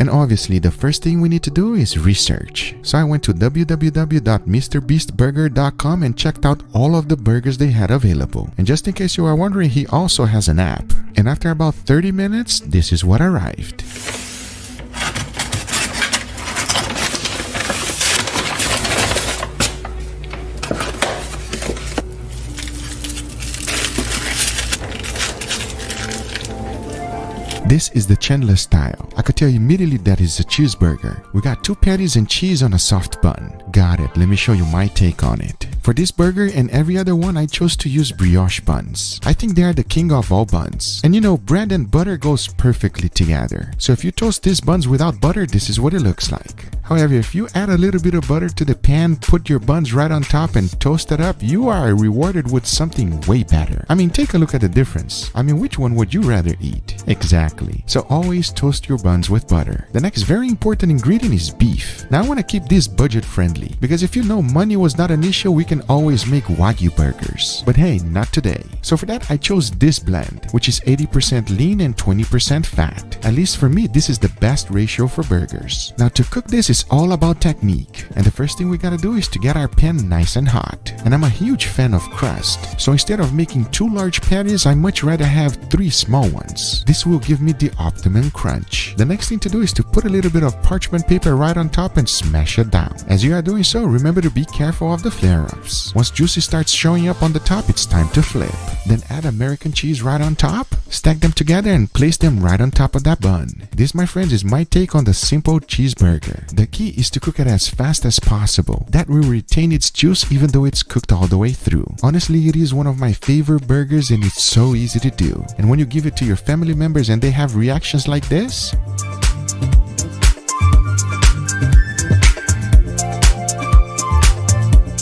And obviously, the first thing we need to do is research. So I went to www.mrbeastburger.com and checked out all of the burgers they had available. And just in case you are wondering, he also has an app. And after about 30 minutes, this is what arrived. This is the Chandler style. I could tell you immediately that is a cheeseburger. We got 2 patties and cheese on a soft bun. Got it. Let me show you my take on it. For this burger and every other one, I chose to use brioche buns. I think they are the king of all buns. And you know, bread and butter goes perfectly together. So if you toast these buns without butter, this is what it looks like. However, if you add a little bit of butter to the pan, put your buns right on top and toast it up, you are rewarded with something way better. I mean, take a look at the difference. I mean, which one would you rather eat? Exactly. So always toast your buns with butter. The next very important ingredient is beef. Now I want to keep this budget friendly because if you know money was not an issue, we can always make Wagyu burgers. But hey, not today. So for that, I chose this blend, which is 80% lean and 20% fat. At least for me, this is the best ratio for burgers. Now to cook this is all about technique. And the first thing we gotta do is to get our pan nice and hot. And I'm a huge fan of crust. So instead of making 2 large patties, I much rather have 3 small ones. This will give me the optimum crunch. The next thing to do is to put a little bit of parchment paper right on top and smash it down. As you are doing so, remember to be careful of the flare-ups. Once juicy starts showing up on the top, it's time to flip. Then add American cheese right on top, stack them together and place them right on top of that bun. This, my friends, is my take on the simple cheeseburger. The key is to cook it as fast as possible. That will retain its juice even though it's cooked all the way through. Honestly, it is one of my favorite burgers and it's so easy to do. And when you give it to your family members and they have reactions like this,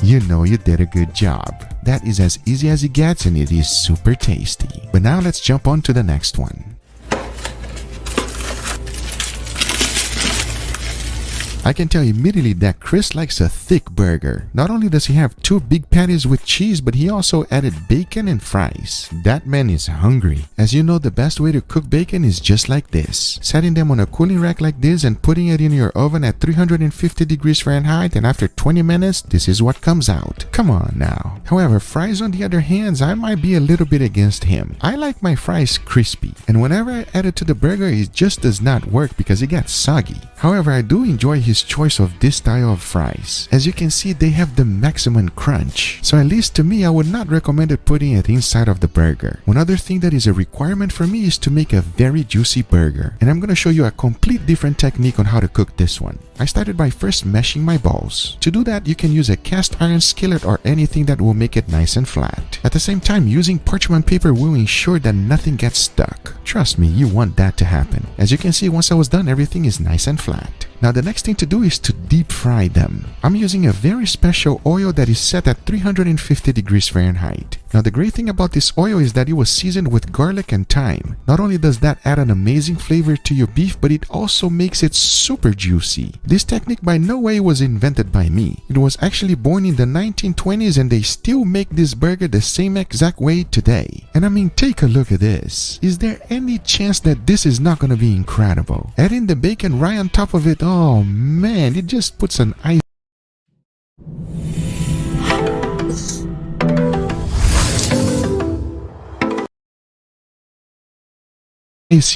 you know you did a good job. That is as easy as it gets and it is super tasty. But now let's jump on to the next one. I can tell immediately that Chris likes a thick burger. Not only does he have 2 big patties with cheese, but he also added bacon and fries. That man is hungry. As you know, the best way to cook bacon is just like this. Setting them on a cooling rack like this and putting it in your oven at 350 degrees Fahrenheit, and after 20 minutes, this is what comes out. Come on now. However, fries on the other hand, I might be a little bit against him. I like my fries crispy, and whenever I add it to the burger, it just does not work because it gets soggy. However, I do enjoy his choice of this style of fries. As you can see, they have the maximum crunch. So at least to me, I would not recommend it putting it inside of the burger. One other thing that is a requirement for me is to make a very juicy burger. And I'm going to show you a complete different technique on how to cook this one. I started by first meshing my balls. To do that, you can use a cast iron skillet or anything that will make it nice and flat. At the same time, using parchment paper will ensure that nothing gets stuck. Trust me, you want that to happen. As you can see, once I was done, everything is nice and flat. Now the next thing to do is to deep fry them. I'm using a very special oil that is set at 350 degrees Fahrenheit. Now the great thing about this oil is that it was seasoned with garlic and thyme. Not only does that add an amazing flavor to your beef, but it also makes it super juicy. This technique by no way was invented by me. It was actually born in the 1920s and they still make this burger the same exact way today. And I mean, take a look at this. Is there any chance that this is not gonna be incredible? Adding the bacon right on top of it, oh man, it just puts an icing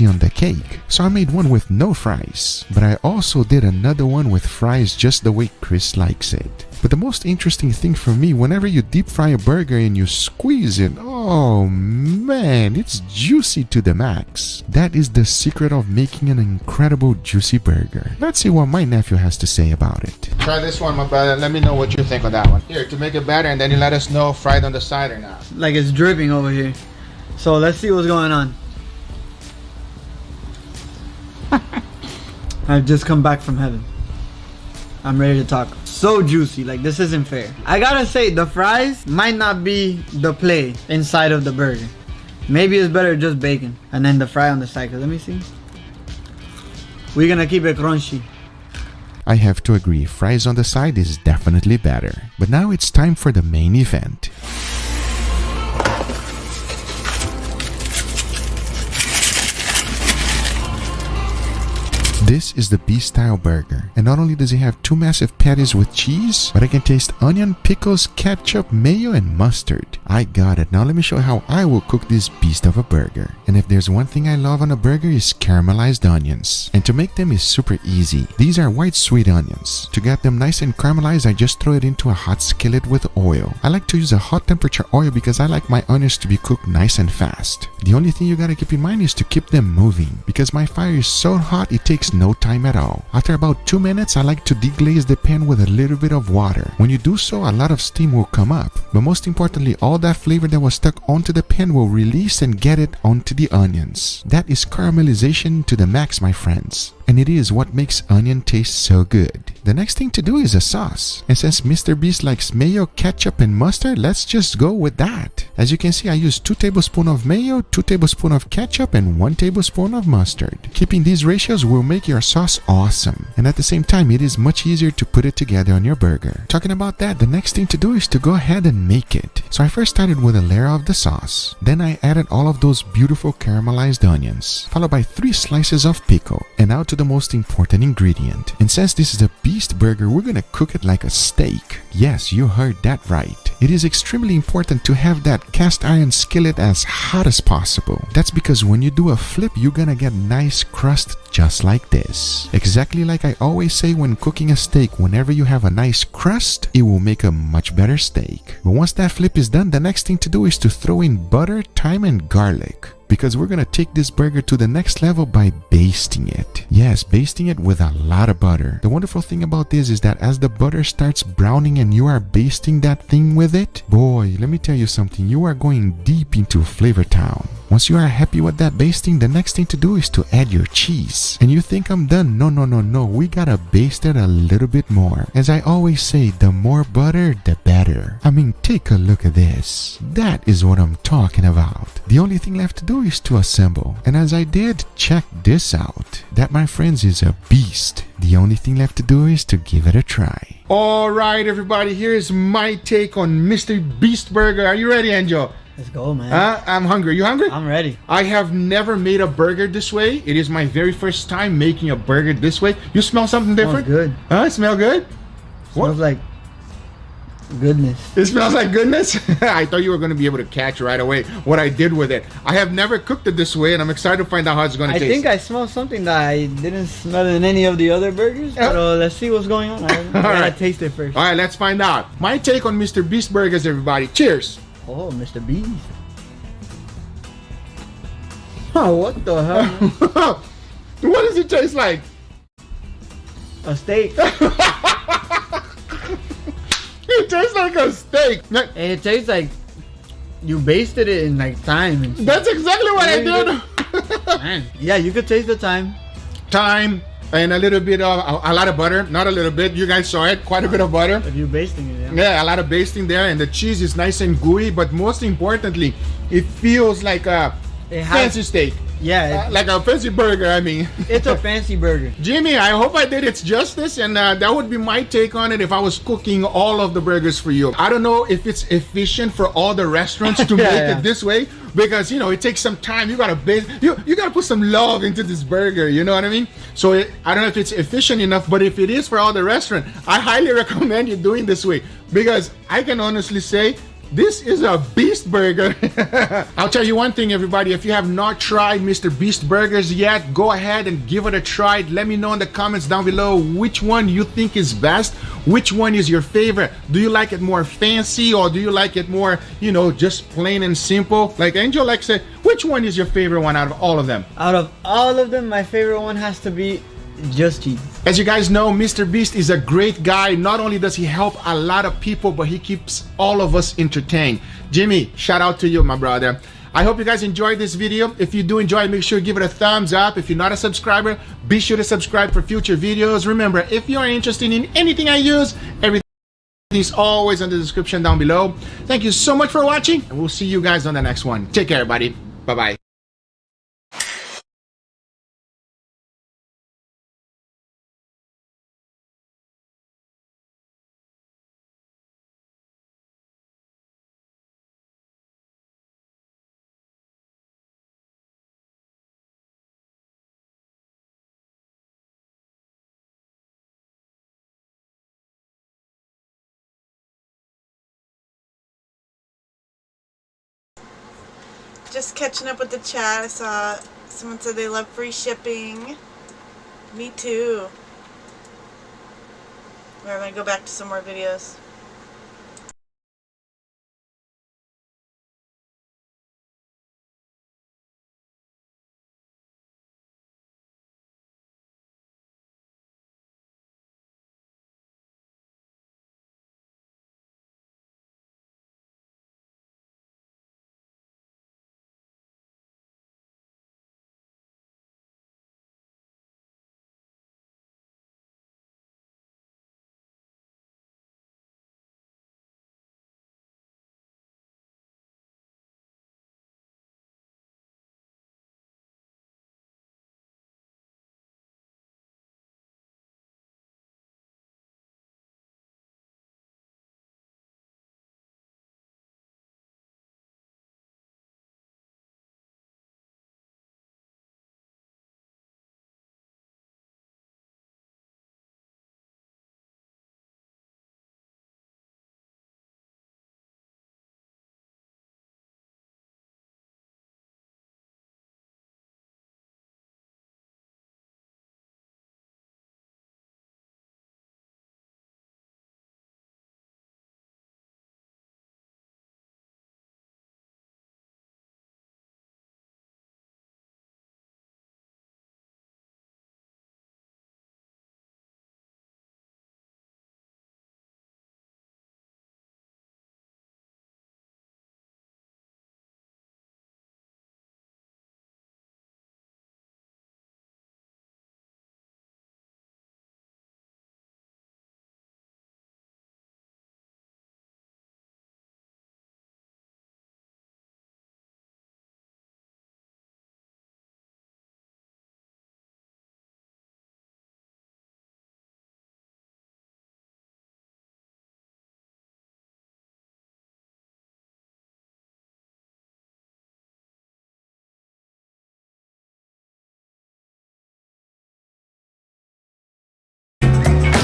on the cake. So I made one with no fries, but I also did another one with fries just the way Chris likes it. But the most interesting thing for me, whenever you deep fry a burger and you squeeze it, oh man, it's juicy to the max. That is the secret of making an incredible juicy burger. Let's see what my nephew has to say about it. Try this one, my brother. Let me know what you think of that one. Here, to make it better, and then you let us know fried on the side or not. Like it's dripping over here. So let's see what's going on. I've just come back from heaven. I'm ready to talk. So juicy, like this isn't fair. I gotta say, the fries might not be the play inside of the burger. Maybe it's better just bacon and then the fry on the side. Cause let me see. We're gonna keep it crunchy. I have to agree, fries on the side is definitely better. But now it's time for the main event. This is the beast style burger, and not only does it have 2 massive patties with cheese, but I can taste onion, pickles, ketchup, mayo, and mustard. I got it. Now let me show you how I will cook this beast of a burger. And if there's one thing I love on a burger is caramelized onions. And to make them is super easy. These are white sweet onions. To get them nice and caramelized, I just throw it into a hot skillet with oil. I like to use a hot temperature oil because I like my onions to be cooked nice and fast. The only thing you gotta keep in mind is to keep them moving, because my fire is so hot it takes no time at all. After about 2 minutes, I like to deglaze the pan with a little bit of water. When you do so, a lot of steam will come up, but most importantly, all that flavor that was stuck onto the pan will release and get it onto the onions. That is caramelization to the max, my friends. And it is what makes onion taste so good. The next thing to do is a sauce. And since Mr. Beast likes mayo, ketchup, and mustard, let's just go with that. As you can see, I use 2 tablespoons of mayo, 2 tablespoons of ketchup, and 1 tablespoon of mustard. Keeping these ratios will make your sauce awesome. And at the same time, it is much easier to put it together on your burger. Talking about that, the next thing to do is to go ahead and make it. So I first started with a layer of the sauce. Then I added all of those beautiful caramelized onions, followed by 3 slices of pickle, and now to the most important ingredient. And since this is a beast burger, we're gonna cook it like a steak. Yes, you heard that right. It is extremely important to have that cast iron skillet as hot as possible. That's because when you do a flip, you're gonna get nice crust just like this. Exactly like I always say when cooking a steak, whenever you have a nice crust, it will make a much better steak. But once that flip is done, the next thing to do is to throw in butter, thyme, and garlic, because we're gonna take this burger to the next level by basting it. Yes, basting it with a lot of butter. The wonderful thing about this is that as the butter starts browning and you are basting that thing with it, boy, let me tell you something, you are going deep into Flavor Town. Once you are happy with that basting, the next thing to do is to add your cheese. And you think I'm done? No, we gotta baste it a little bit more. As I always say, the more butter, the better. I mean, take a look at this. That is what I'm talking about. The only thing left to do is to assemble. And as I did, check this out. That, my friends, is a beast. The only thing left to do is to give it a try. Alright everybody, here's my take on Mr. Beast Burger. Are you ready, Angel? Let's go, man. I'm hungry. You hungry? I'm ready. I have never made a burger this way. It is my very first time making a burger this way. You smell something different? Smells good. Huh? Smell good? Smells like goodness. It smells like goodness? I thought you were going to be able to catch right away what I did with it. I have never cooked it this way, and I'm excited to find out how it's going to taste. I think I smelled something that I didn't smell in any of the other burgers. But let's see what's going on. I gotta taste it first. All right, let's find out. My take on Mr. Beast Burgers, everybody. Cheers. Oh, Mr. Beast. Oh, what the hell? What does it taste like? A steak. It tastes like a steak. And it tastes like you basted it in like thyme. And that's exactly what I did. Man. Yeah, you could taste the thyme. Thyme and a little bit of a lot of butter. Not a little bit. You guys saw it. Quite a bit of butter. If you're basting it, yeah, a lot of basting there, and the cheese is nice and gooey. But most importantly, it feels like a fancy steak. Yeah, like a fancy burger. I mean, it's a fancy burger. Jimmy, I hope I did it justice, and that would be my take on it if I was cooking all of the burgers for you. I don't know if it's efficient for all the restaurants to make it this way, because you know it takes some time. You gotta base, you gotta put some love into this burger. You know what I mean? So I don't know if it's efficient enough, but if it is for all the restaurant, I highly recommend you doing this way, because I can honestly say, this is a beast burger. I'll tell you one thing, everybody. If you have not tried Mr. Beast Burgers yet, go ahead and give it a try. Let me know in the comments down below which one you think is best. Which one is your favorite? Do you like it more fancy, or do you like it more, you know, just plain and simple? Like Angel likes it. Which one is your favorite one out of all of them? Out of all of them, my favorite one has to be just cheese. As you guys know, Mr. Beast is a great guy. Not only does he help a lot of people, but he keeps all of us entertained. Jimmy, shout out to you, my brother. I hope you guys enjoyed this video. If you do enjoy, make sure to give it a thumbs up. If you're not a subscriber, be sure to subscribe for future videos. Remember, if you are interested in anything I use, everything is always in the description down below. Thank you so much for watching, and we'll see you guys on the next one. Take care, everybody. Bye-bye. just catching up with the chat. I saw someone said they love free shipping. Me too. We're going to go back to some more videos.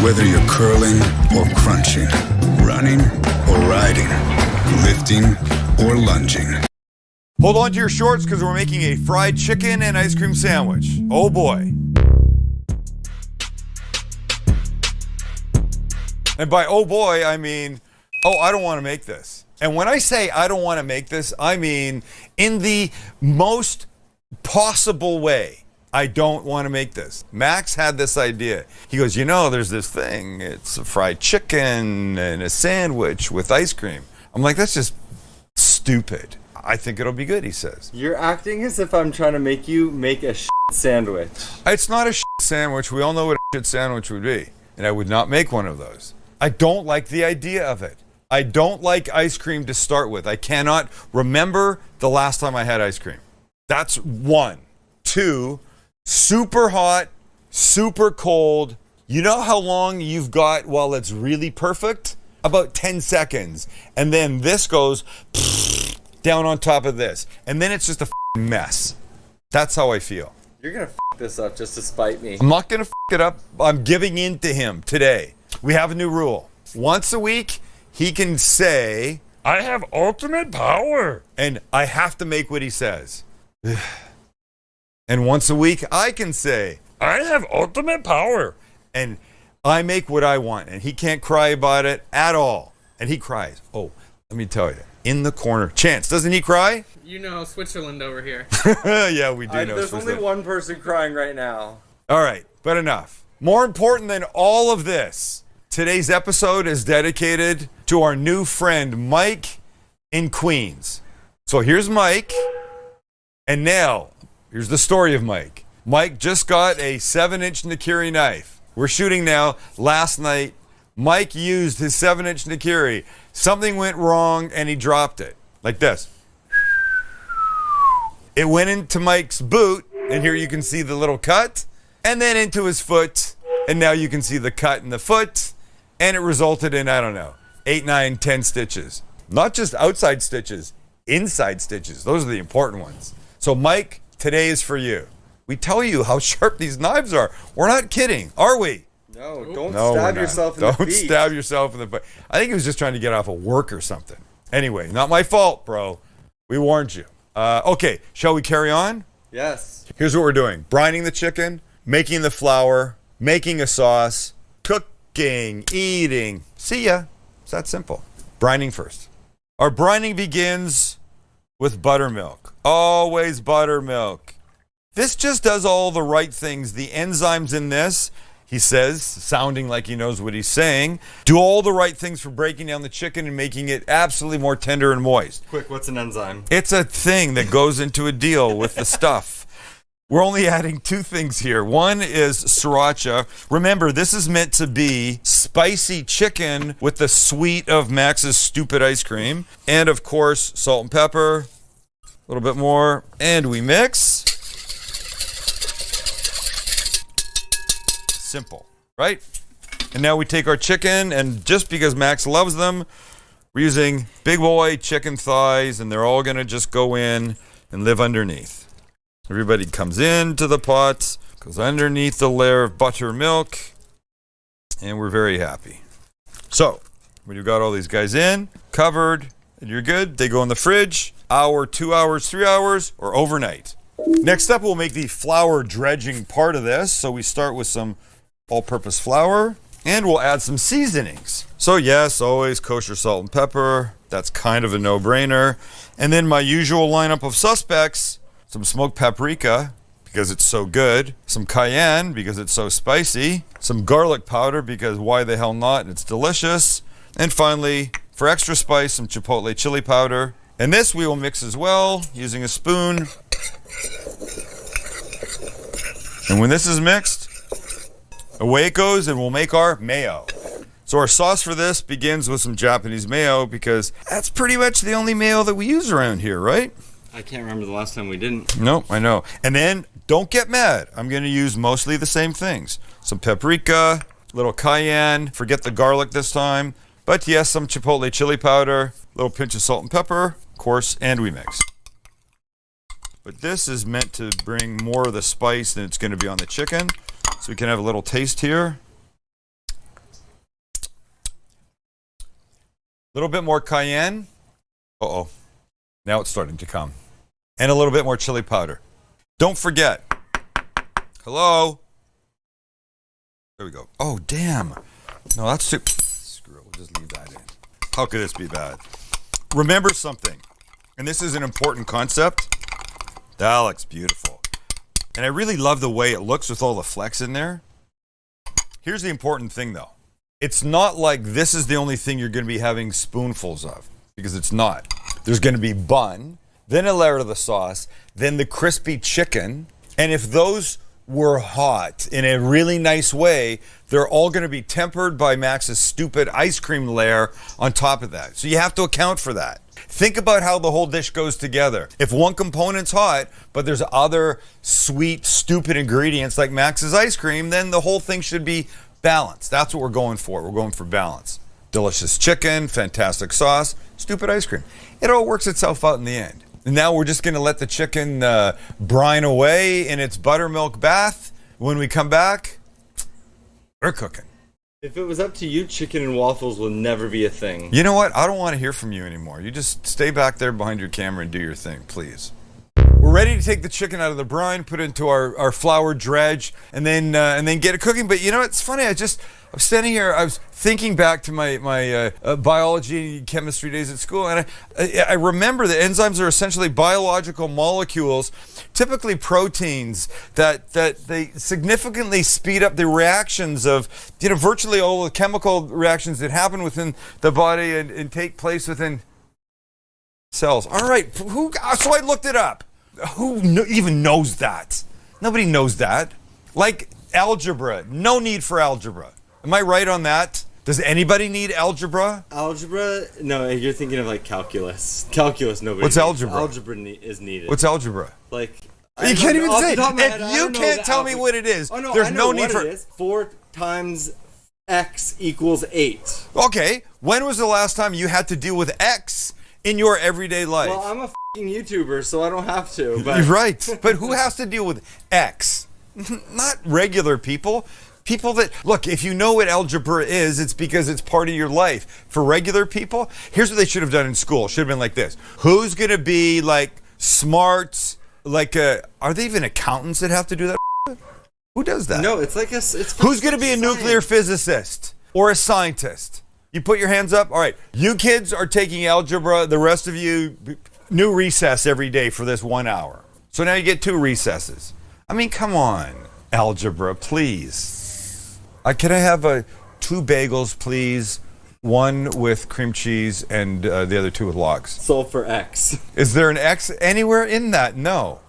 Whether you're curling or crunching, running or riding, lifting or lunging. Hold on to your shorts because we're making a fried chicken and ice cream sandwich. Oh boy. And by oh boy, I mean, oh, I don't want to make this. And when I say I don't want to make this, I mean in the most possible way. I don't want to make this. Max had this idea. He goes, you know, there's this thing. It's a fried chicken and a sandwich with ice cream. I'm like, that's just stupid. I think it'll be good, he says. You're acting as if I'm trying to make you make a sandwich. It's not a sandwich. We all know what a sandwich would be. And I would not make one of those. I don't like the idea of it. I don't like ice cream to start with. I cannot remember the last time I had ice cream. That's one. Two, super hot, super cold. You know how long you've got while it's really perfect? About 10 seconds. And then this goes down on top of this. And then it's just a mess. That's how I feel. You're going to this up just to spite me. I'm not going to it up. I'm giving in to him today. We have a new rule. Once a week, he can say, I have ultimate power. And I have to make what he says. And once a week, I can say, I have ultimate power. And I make what I want. And he can't cry about it at all. And he cries. Oh, let me tell you. In the corner. Chance, doesn't he cry? You know Switzerland over here. Yeah, we do know there's Switzerland. only one person crying right now. All right, but enough. More important than all of this, today's episode is dedicated to our new friend, Mike in Queens. So here's Mike. And now, here's the story of Mike. Mike just got a 7-inch Nakiri knife. We're shooting now. Last night, Mike used his 7-inch Nakiri. Something went wrong and he dropped it. Like this. It went into Mike's boot, and here you can see the little cut, and then into his foot, and now you can see the cut in the foot, and it resulted in, I don't know, 8, 9, 10 stitches. Not just outside stitches, inside stitches. Those are the important ones. So Mike, today is for you. We tell you how sharp these knives are. We're not kidding, are we? No, don't stab yourself in the feet. Don't stab yourself in the foot. I think he was just trying to get off of work or something. Anyway, not my fault, bro. We warned you. Okay, shall we carry on? Yes. Here's what we're doing. Brining the chicken, making the flour, making a sauce, cooking, eating. See ya. It's that simple. Brining first. Our brining begins with buttermilk. Always buttermilk. This just does all the right things. The enzymes in this, he says, sounding like he knows what he's saying, do all the right things for breaking down the chicken and making it absolutely more tender and moist. Quick, what's an enzyme? It's a thing that goes into a deal with the stuff. We're only adding 2 things here. One is sriracha. Remember, this is meant to be spicy chicken with the sweet of Max's stupid ice cream. And of course, salt and pepper. A little bit more. And we mix. Simple, right? And now we take our chicken, and just because Max loves them, we're using big boy chicken thighs, and they're all gonna just go in and live underneath. Everybody comes into the pot, goes underneath the layer of buttermilk, and we're very happy. So, when you've got all these guys in, covered, and you're good, they go in the fridge, hour, 2 hours, 3 hours, or overnight. Next up, we'll make the flour dredging part of this. So we start with some all-purpose flour, and we'll add some seasonings. So yes, always kosher salt and pepper. That's kind of a no-brainer. And then my usual lineup of suspects, some smoked paprika, because it's so good, some cayenne, because it's so spicy, some garlic powder, because why the hell not, it's delicious, and finally, for extra spice, some chipotle chili powder. And this we will mix as well, using a spoon. And when this is mixed, away it goes, and we'll make our mayo. So our sauce for this begins with some Japanese mayo, because that's pretty much the only mayo that we use around here, right? I can't remember the last time we didn't. Nope, I know. And then, don't get mad. I'm going to use mostly the same things. Some paprika, little cayenne, forget the garlic this time. But yes, some chipotle chili powder, little pinch of salt and pepper, of course, and we mix. But this is meant to bring more of the spice than it's going to be on the chicken. So we can have a little taste here. A little bit more cayenne. Uh-oh. Now it's starting to come. And a little bit more chili powder. Don't forget. Hello? There we go. Oh, damn. No, that's too... Screw it. We'll just leave that in. How could this be bad? Remember something. And this is an important concept. That looks beautiful. And I really love the way it looks with all the flecks in there. Here's the important thing, though. It's not like this is the only thing you're going to be having spoonfuls of. Because it's not. There's going to be bun, then a layer of the sauce, then the crispy chicken. And if those were hot in a really nice way, they're all going to be tempered by Max's stupid ice cream layer on top of that. So you have to account for that. Think about how the whole dish goes together. If one component's hot, but there's other sweet, stupid ingredients like Max's ice cream, then the whole thing should be balanced. That's what we're going for. We're going for balance. Delicious chicken, fantastic sauce, stupid ice cream. It all works itself out in the end. And now we're just going to let the chicken brine away in its buttermilk bath. When we come back, we're cooking. If it was up to you, chicken and waffles will never be a thing. You know what? I don't want to hear from you anymore. You just stay back there behind your camera and do your thing, please. We're ready to take the chicken out of the brine, put it into our flour dredge, and then get it cooking. But you know, it's funny. I was standing here. I was thinking back to my biology and chemistry days at school, and I remember that enzymes are essentially biological molecules, typically proteins, that they significantly speed up the reactions of virtually all the chemical reactions that happen within the body and take place within cells. All right, so I looked it up. Who even knows that? Nobody knows that. Like algebra, no need for algebra. Am I right on that? Does anybody need algebra? Algebra? No, you're thinking of like calculus. Calculus, nobody. What's needs. algebra? Algebra is needed. What's algebra? Like you can't even say it. If you can't tell me what it is, there's no need for. 4 times x equals 8. Okay, when was the last time you had to deal with x in your everyday life? Well, I'm a f***ing YouTuber, so I don't have to. But. You're right, but who has to deal with x? Not regular people. People that, look, if you know what algebra is, it's because it's part of your life. For regular people, here's what they should have done in school. It should have been like this. Who's going to be like smart, like, are they even accountants that have to do that? Who does that? No, it's like it's. Who's going to be a nuclear physicist or a scientist? You put your hands up. All right. You kids are taking algebra. The rest of you, new recess every day for this 1 hour. So now you get 2 recesses. I mean, come on, algebra, please. Can I have 2 bagels, please? 1 with cream cheese and the other 2 with lox. Solve for X. Is there an X anywhere in that? No.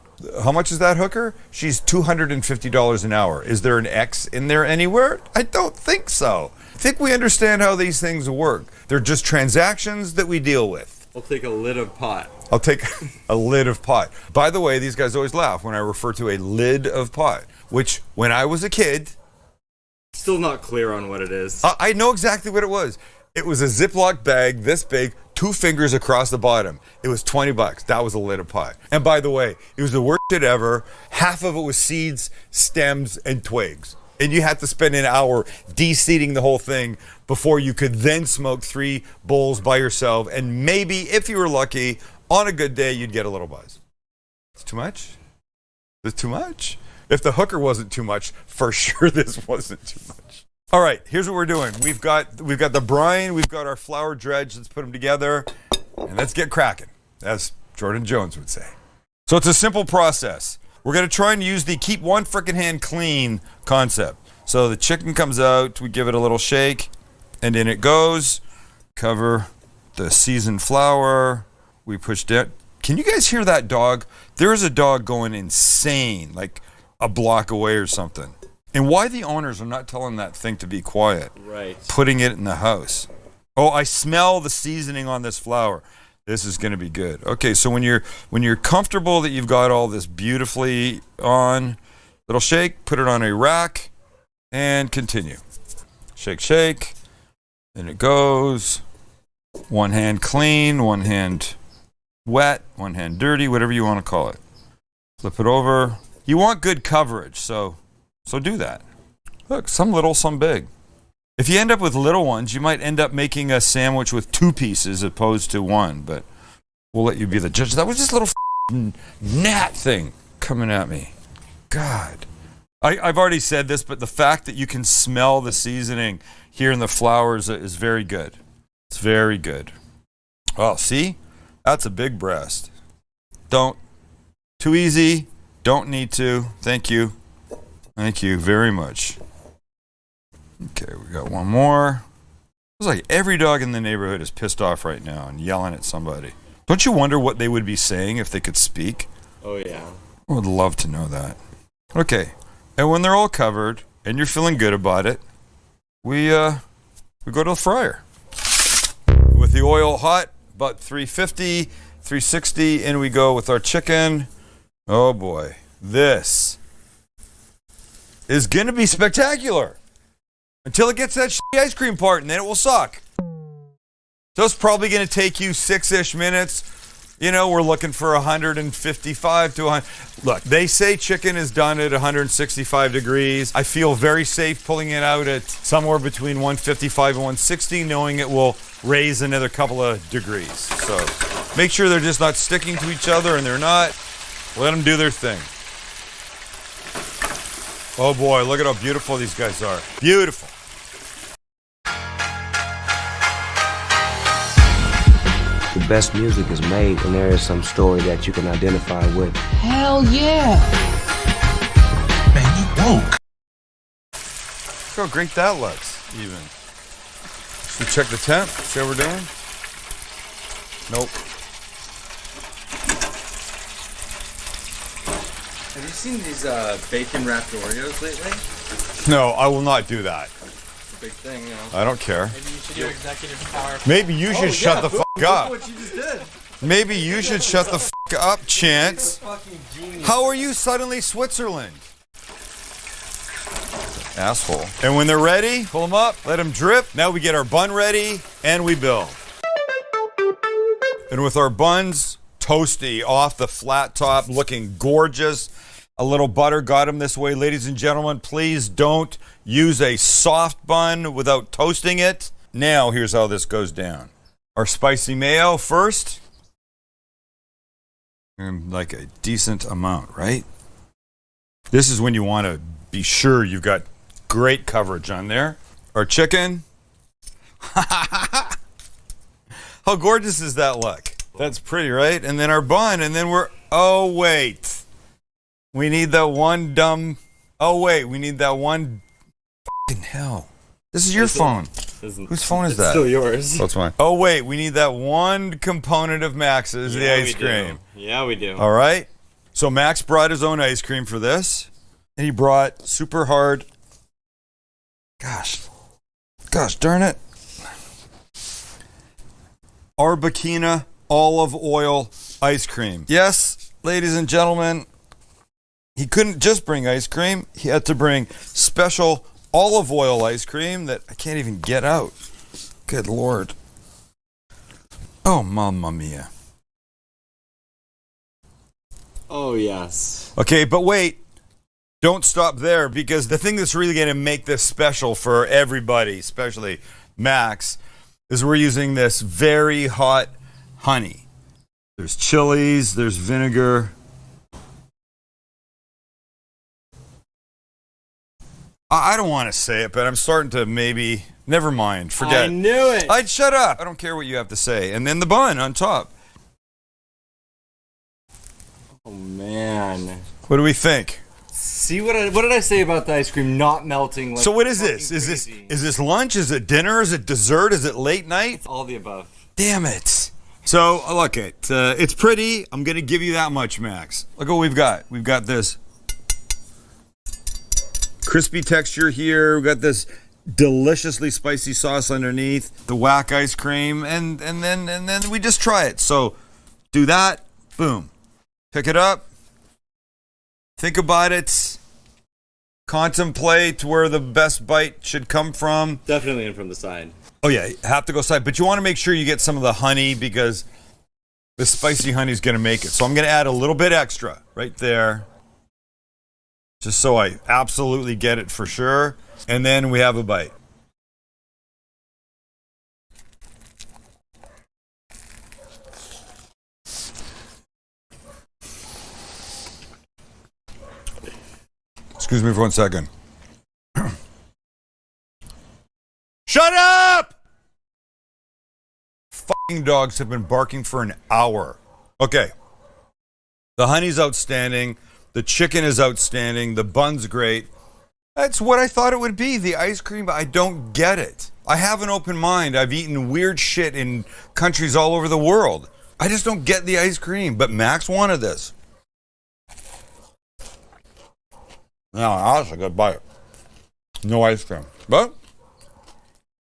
How much is that hooker? She's $250 an hour. Is there an X in there anywhere? I don't think so. I think we understand how these things work. They're just transactions that we deal with. I'll take a lid of pot. I'll take a lid of pot. By the way, these guys always laugh when I refer to a lid of pot, which when I was a kid... Still not clear on what it is. I know exactly what it was. It was a Ziploc bag this big, 2 fingers across the bottom. It was $20. That was a lid of pot. And by the way, it was the worst shit ever. Half of it was seeds, stems, and twigs. And you had to spend an hour de-seeding the whole thing before you could then smoke 3 bowls by yourself. And maybe, if you were lucky, on a good day, you'd get a little buzz. It's too much? It's too much? If the hooker wasn't too much, for sure this wasn't too much. All right, here's what we're doing. We've got the brine, we've got our flour dredge. Let's put them together, and let's get cracking, as Jordan Jones would say. So it's a simple process. We're going to try and use the keep one frickin' hand clean concept. So the chicken comes out, we give it a little shake, and in it goes. Cover the seasoned flour. We push down. Can you guys hear that dog? There's a dog going insane, like a block away or something. And why the owners are not telling that thing to be quiet. Right. Putting it in the house. Oh, I smell the seasoning on this flour. This is going to be good. Okay, so when you're comfortable that you've got all this beautifully on, little shake, put it on a rack, and continue. Shake, shake. Then it goes. One hand clean, one hand wet, one hand dirty, whatever you want to call it. Flip it over. You want good coverage, so do that. Look, some little, some big. If you end up with little ones, you might end up making a sandwich with 2 pieces opposed to 1, but we'll let you be the judge. That was just a little gnat thing coming at me. God. I've already said this, but the fact that you can smell the seasoning here in the flours is very good. It's very good. Oh, see? That's a big breast. Don't. Too easy. Don't need to. Thank you. Thank you very much. Okay, we got one more. It's like every dog in the neighborhood is pissed off right now and yelling at somebody. Don't you wonder what they would be saying if they could speak? Oh, yeah. I would love to know that. Okay, and when they're all covered and you're feeling good about it, we go to the fryer. With the oil hot, about 350, 360, in we go with our chicken. Oh boy, this is going to be spectacular until it gets that shitty ice cream part, and then it will suck. So it's probably going to take you 6-ish minutes. You know, we're looking for 155 to 100. Look, they say chicken is done at 165 degrees. I feel very safe pulling it out at somewhere between 155 and 160, knowing it will raise another couple of degrees. So make sure they're just not sticking to each other, and they're not. Let them do their thing. Oh boy, look at how beautiful these guys are. Beautiful. The best music is made when there is some story that you can identify with. Hell yeah! Man, you woke. Look how great that looks, even. Should we check the temp? See how we're doing? Nope. Have you seen these bacon wrapped Oreos lately? No, I will not do that. It's a big thing, you know. I don't care. Maybe you should do executive power. Maybe you should shut the fuck up. What you just did. Maybe you should shut the fuck up, Chance. How are you suddenly Switzerland? Asshole. And when they're ready, pull them up, let them drip. Now we get our bun ready, and we build. And with our buns toasty off the flat top, looking gorgeous. A little butter got them this way. Ladies and gentlemen, please don't use a soft bun without toasting it. Now, here's how this goes down. Our spicy mayo first. And like a decent amount, right? This is when you want to be sure you've got great coverage on there. Our chicken. How gorgeous does that look? That's pretty, right? And then our bun, and then oh, wait. We need that one dumb... Oh, wait, we need that one... F***ing hell. This is your phone. Whose phone is that? It's still yours. That's mine. Oh, wait, we need that one component of Max's, the ice cream. Yeah, we do. All right? So Max brought his own ice cream for this, and he brought super hard... Gosh darn it. Arbequina olive oil ice cream. Yes, ladies and gentlemen, he couldn't just bring ice cream. He had to bring special olive oil ice cream that I can't even get out. Good Lord. Oh, mamma mia. Oh, yes. Okay, but wait. Don't stop there, because the thing that's really going to make this special for everybody, especially Max, is we're using this very hot honey. There's chilies, there's vinegar. I don't want to say it, but I'm starting to maybe... Never mind, forget. I knew it. I'd shut up. I don't care what you have to say. And then the bun on top. Oh, man. What do we think? See what did I say about the ice cream not melting? Like, so what is this? Is this lunch? Is it dinner? Is it dessert? Is it late night? It's all the above. Damn it. So look, it's pretty. I'm gonna give you that much, Max. Look what we've got. We've got this crispy texture here. We've got this deliciously spicy sauce underneath, the whack ice cream, and then we just try it. So do that. Boom. Pick it up. Think about it. Contemplate where the best bite should come from. Definitely in from the side. Oh yeah, you have to go side, but you want to make sure you get some of the honey, because the spicy honey is going to make it. So I'm going to add a little bit extra right there, just so I absolutely get it for sure. And then we have a bite. Excuse me for 1 second. Shut up! Fucking dogs have been barking for an hour. Okay. The honey's outstanding. The chicken is outstanding. The bun's great. That's what I thought it would be. The ice cream, I don't get it. I have an open mind. I've eaten weird shit in countries all over the world. I just don't get the ice cream. But Max wanted this. Now, that's a good bite. No ice cream. But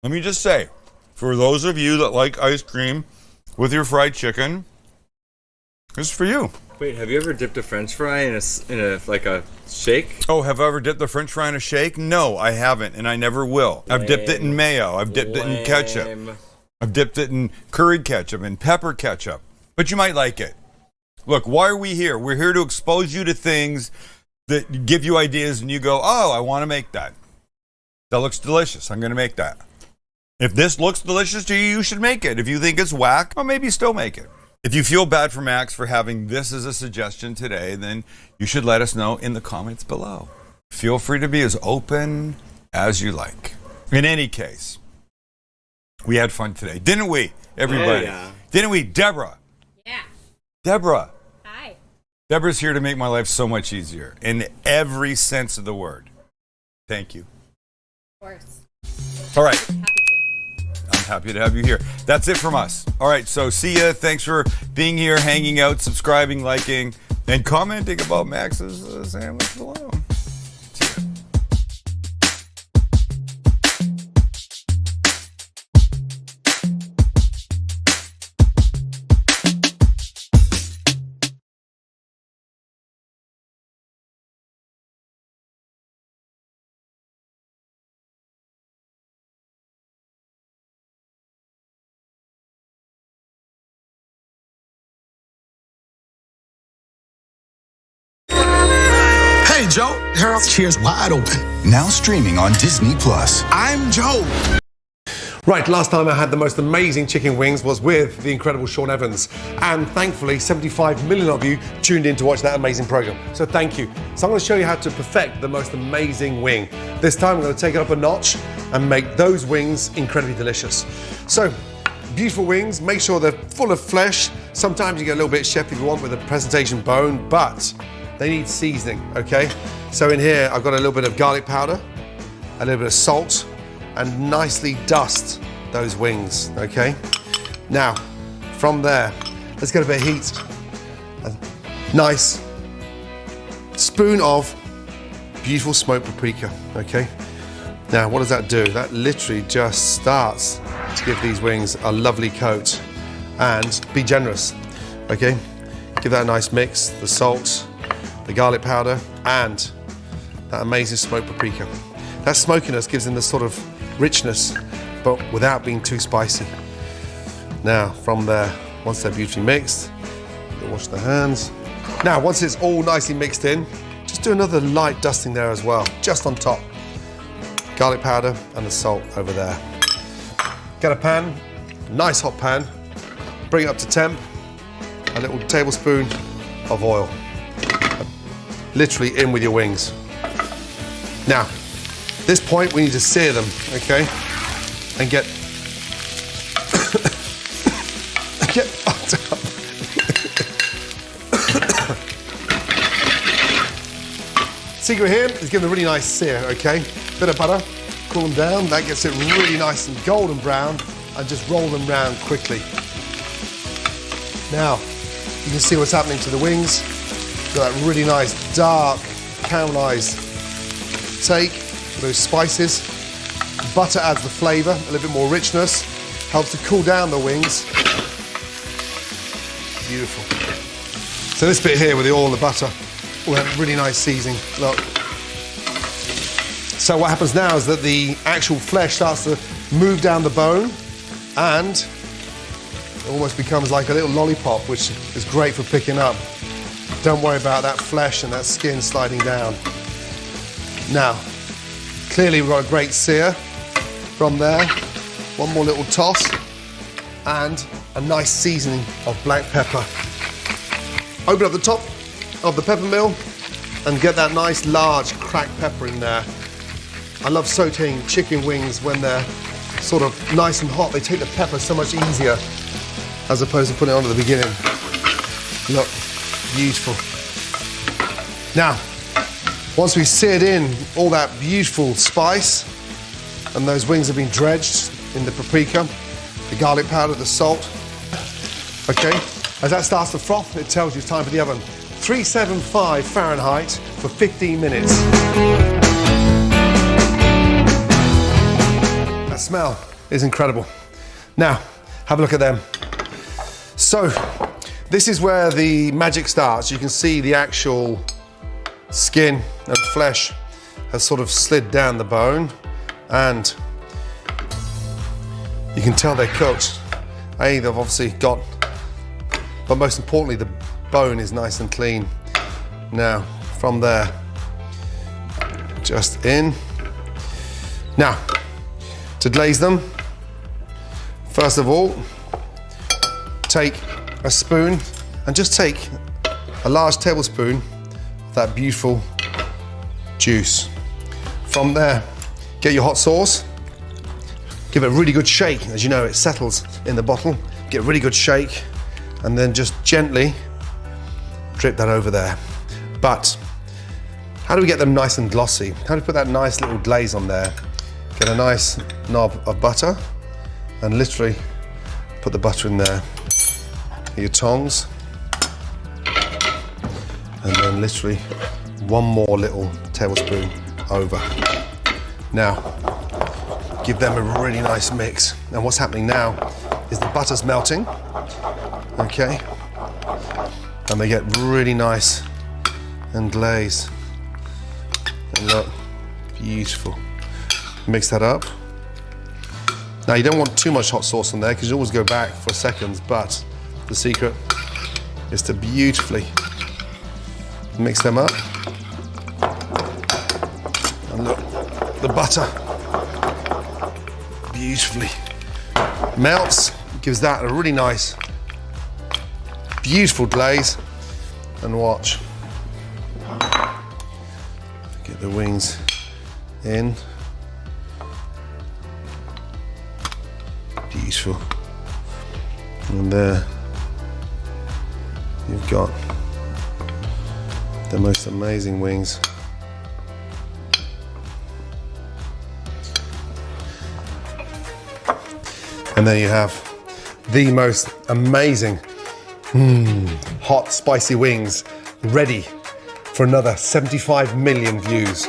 let me just say, for those of you that like ice cream with your fried chicken, this is for you. Wait, have you ever dipped a French fry in a like a shake? Oh, have I ever dipped the French fry in a shake? No, I haven't, and I never will. Lame. I've dipped it in mayo. I've dipped it in ketchup. I've dipped it in curry ketchup and pepper ketchup. But you might like it. Look, why are we here? We're here to expose you to things that give you ideas, and you go, oh, I want to make that. That looks delicious. I'm going to make that. If this looks delicious to you, you should make it. If you think it's whack, well, maybe still make it. If you feel bad for Max for having this as a suggestion today, then you should let us know in the comments below. Feel free to be as open as you like. In any case, we had fun today, didn't we, everybody? Yeah. Didn't we, Deborah? Yeah. Deborah. Hi. Deborah's here to make my life so much easier in every sense of the word. Thank you. Of course. All right. Happy to. I'm happy to have you here. That's it from us. All right, so see ya. Thanks for being here, hanging out, subscribing, liking, and commenting about Max's sandwich below. See ya. Hey, Joe. Harold, cheers wide open. Now streaming on Disney Plus. I'm Joe. Right, last time I had the most amazing chicken wings was with the incredible Sean Evans. And thankfully, 75 million of you tuned in to watch that amazing program. So thank you. So I'm going to show you how to perfect the most amazing wing. This time I'm going to take it up a notch and make those wings incredibly delicious. So, beautiful wings, make sure they're full of flesh. Sometimes you get a little bit chef if you want with a presentation bone, but they need seasoning, okay? So in here, I've got a little bit of garlic powder, a little bit of salt, and nicely dust those wings, okay? Now, from there, let's get a bit of heat. A nice spoon of beautiful smoked paprika, okay? Now, what does that do? That literally just starts to give these wings a lovely coat. And be generous, okay? Give that a nice mix, the salt, the garlic powder, and that amazing smoked paprika. That smokiness gives them this sort of richness, but without being too spicy. Now, from there, once they're beautifully mixed, wash the hands. Now, once it's all nicely mixed in, just do another light dusting there as well, just on top. Garlic powder and the salt over there. Get a pan, nice hot pan, bring it up to temp, a little tablespoon of oil. Literally in with your wings. Now, at this point we need to sear them, okay? And get up. Secret here is give them a really nice sear, okay? Bit of butter, cool them down, that gets it really nice and golden brown, and just roll them round quickly. Now, you can see what's happening to the wings. Got that really nice, dark, caramelized take, those spices. Butter adds the flavor, a little bit more richness, helps to cool down the wings. Beautiful. So this bit here with the oil and the butter, all that really nice seasoning, look. So what happens now is that the actual flesh starts to move down the bone and it almost becomes like a little lollipop, which is great for picking up. Don't worry about that flesh and that skin sliding down. Now, clearly we've got a great sear from there. One more little toss and a nice seasoning of black pepper. Open up the top of the pepper mill and get that nice large cracked pepper in there. I love sauteing chicken wings when they're sort of nice and hot. They take the pepper so much easier as opposed to putting it on at the beginning. Look, beautiful. Now, once we've seared in all that beautiful spice and those wings have been dredged in the paprika, the garlic powder, the salt, okay, as that starts to froth, it tells you it's time for the oven. 375 Fahrenheit for 15 minutes. That smell is incredible. Now, have a look at them. So, this is where the magic starts. You can see the actual skin and flesh has sort of slid down the bone and you can tell they're cooked. They've obviously got, but most importantly, the bone is nice and clean. Now, from there, just in. Now, to glaze them, first of all, take a spoon and just take a large tablespoon of that beautiful juice. From there, get your hot sauce, give it a really good shake. As you know, it settles in the bottle. Get a really good shake and then just gently drip that over there. But how do we get them nice and glossy? How do we put that nice little glaze on there? Get a nice knob of butter and literally put the butter in there. Get your tongs and then literally one more little tablespoon over. Now, give them a really nice mix. And what's happening now is the butter's melting, okay? And they get really nice and glazed. And look, beautiful. Mix that up. Now you don't want too much hot sauce on there because you always go back for seconds, but the secret is to beautifully mix them up. And look, the butter beautifully melts, gives that a really nice, beautiful glaze. And watch. Get the wings in. Beautiful. And there you've got the most amazing wings. And there you have the most amazing hot spicy wings ready for another 75 million views.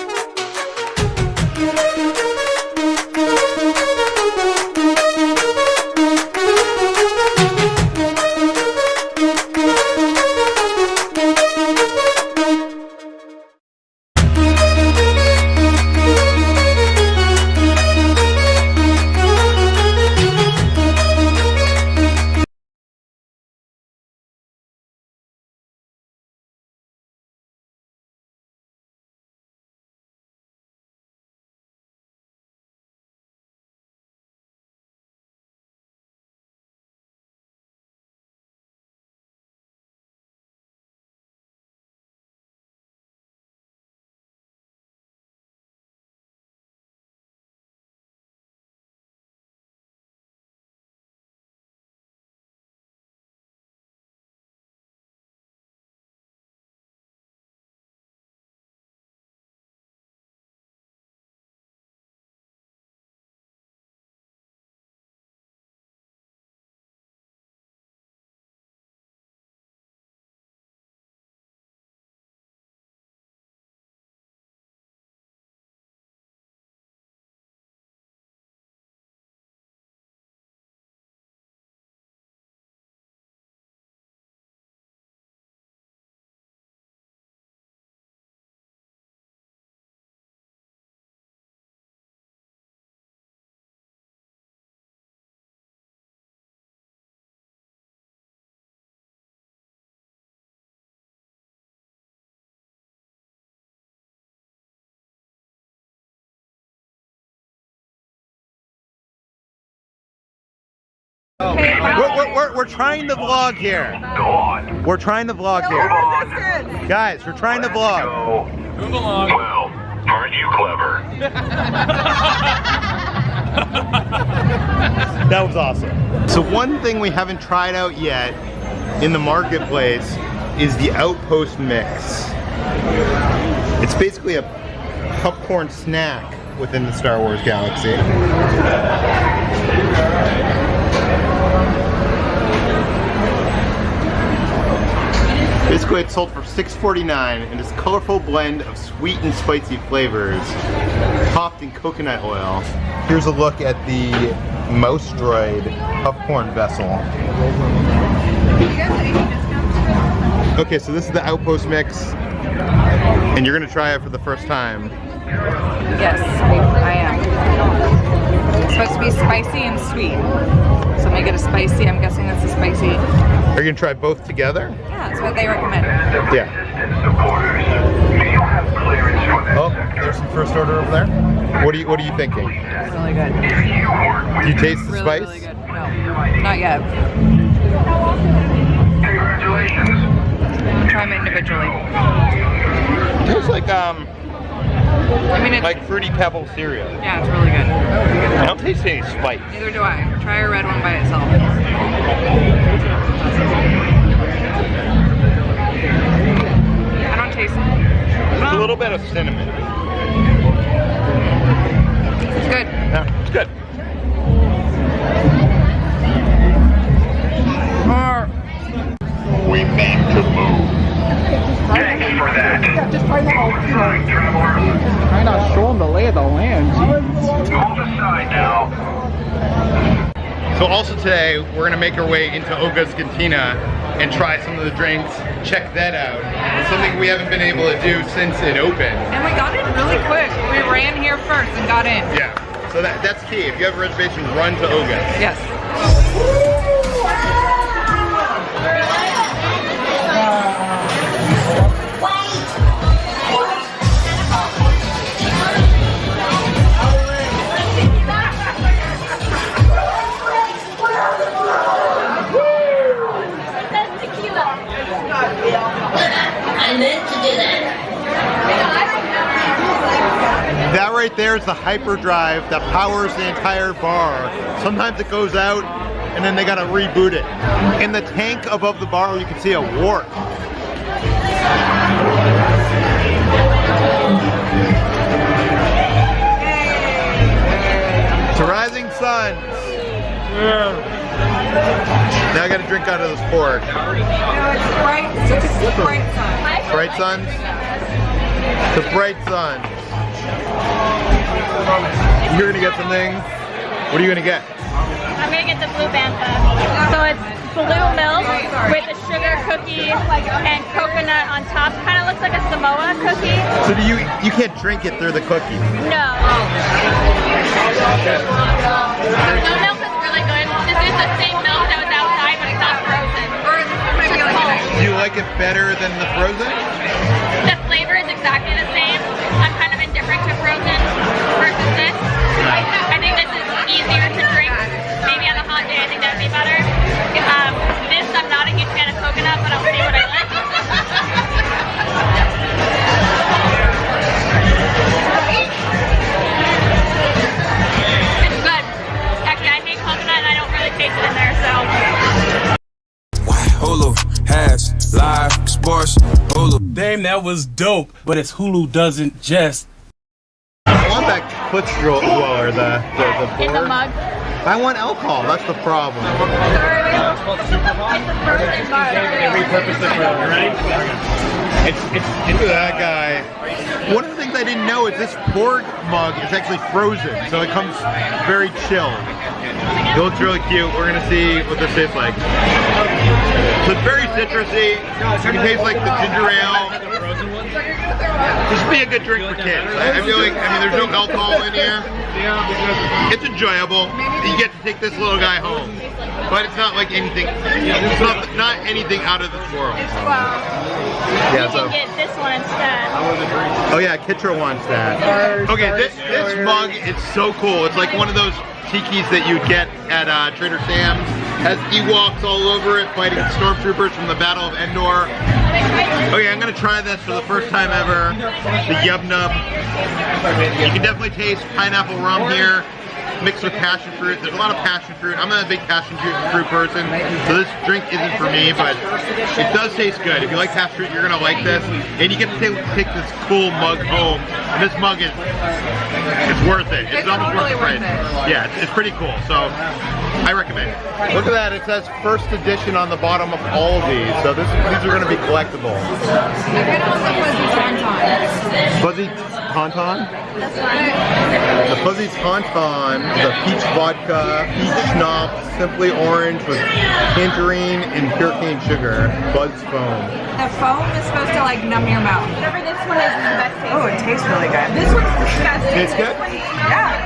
We're trying to vlog here. Go on. We're trying to vlog here. Guys, we're trying to vlog. Move along. Well, aren't you clever? That was awesome. So one thing we haven't tried out yet in the marketplace is the Outpost mix. It's basically a popcorn snack within the Star Wars galaxy. Basically, it's sold for $6.49 and is a colorful blend of sweet and spicy flavors, topped in coconut oil. Here's a look at the Mouse Droid popcorn vessel. Okay, so this is the Outpost mix, and you're gonna try it for the first time. Yes, I am. It's supposed to be spicy and sweet. So make it a spicy, I'm guessing that's a spicy. Are you gonna try both together? Yeah, that's what they recommend. Yeah. Oh, there's some first order over there. What are you thinking? It's really good. Do you taste the spice? Really good. No, not yet. Congratulations. Try them individually. It tastes like I mean, it's like Fruity Pebble cereal. Yeah, it's really good. I don't taste any spice. Neither do I. Try a red one by itself. I don't taste it. There's a little bit of cinnamon. It's good. Yeah, it's good. We need to move. Thanks for that. Yeah, just try that out. Try not show them the lay of the land. Hold aside now. So also today, we're gonna make our way into Oga's Cantina and try some of the drinks, check that out. It's something we haven't been able to do since it opened. And we got in really quick. We ran here first and got in. Yeah, so that's key. If you have a reservation, run to Oga's. Yes. I meant to do that. That right there is the hyperdrive that powers the entire bar. Sometimes it goes out and then they gotta reboot it. In the tank above the bar you can see a wart. It's a rising sun. Now I gotta drink out of this port. No, it's bright. It's a bright sun. Bright suns? The bright suns. You're gonna get something. What are you gonna get? I'm gonna get the blue bantha. So it's blue milk with a sugar cookie and coconut on top. Kind of looks like a Samoa cookie. So do you can't drink it through the cookie? No. The milk is really good. This is the same milk that was outside, but it's not frozen. It's just cold. Do you like it better than the frozen? The flavor is exactly the same. I'm kind of indifferent to frozen versus this. I think this is easier to drink. Maybe on a hot day, I think that would be better. This, I'm not a huge fan of coconut, but I'll see what I like. It's good. Actually, I hate coconut and I don't really taste it in there, so. Hulu has live sports. Hulu. Damn, that was dope. But it's Hulu doesn't just. I want that foot dweller, the board. In the mug. I want alcohol, that's the problem. It's a frozen bar. Repurpose it for right? Look at that guy. One of the things I didn't know is this port mug is actually frozen, so it comes very chilled. It looks really cute. We're gonna see what this tastes like. So it's very citrusy. It can taste like the ginger ale. This would be a good drink for kids. I feel like, there's no alcohol in here. It's enjoyable. You get to take this little guy home, but it's not like anything. It's not anything out of this world. Yeah, you can get this one instead. Oh yeah, Kitra wants that. Okay, this mug is so cool. It's like one of those tikis that you'd get at Trader Sam's. Has Ewoks all over it fighting stormtroopers from the Battle of Endor. Okay, I'm gonna try this for the first time ever. The Yub Nub. You can definitely taste pineapple rum here, mixed with passion fruit. There's a lot of passion fruit. I'm not a big passion fruit person, so this drink isn't for me, but it does taste good. If you like passion fruit, you're gonna like this. And you get to take this cool mug home. And this mug is, it's worth it. It's almost worth the price. Yeah, it's pretty cool. So I recommend it. Look at that, it says first edition on the bottom of all of these. So these are gonna be collectible. Fuzzy Tauntaun? The Fuzzy Tauntaun is a peach vodka, peach schnapps, simply orange with tangerine and pure cane sugar, Buzz foam. The foam is supposed to like numb your mouth. Whatever this one is the best taste. Oh, it tastes really good. This one's disgusting. Tastes good? Yeah.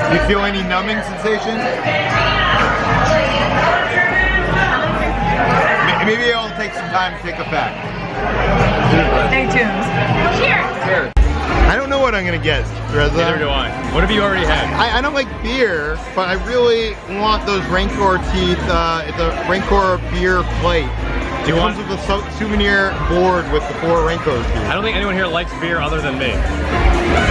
Do you feel any numbing sensation? Maybe it'll take some time to take effect. Stay tuned. Cheers. I don't know what I'm gonna get, Reza. Neither do I. What have you already had? I don't like beer, but I really want those Rancor teeth. It's a Rancor beer plate. It comes with a souvenir board with the 4 Rancor teeth. I don't think anyone here likes beer other than me.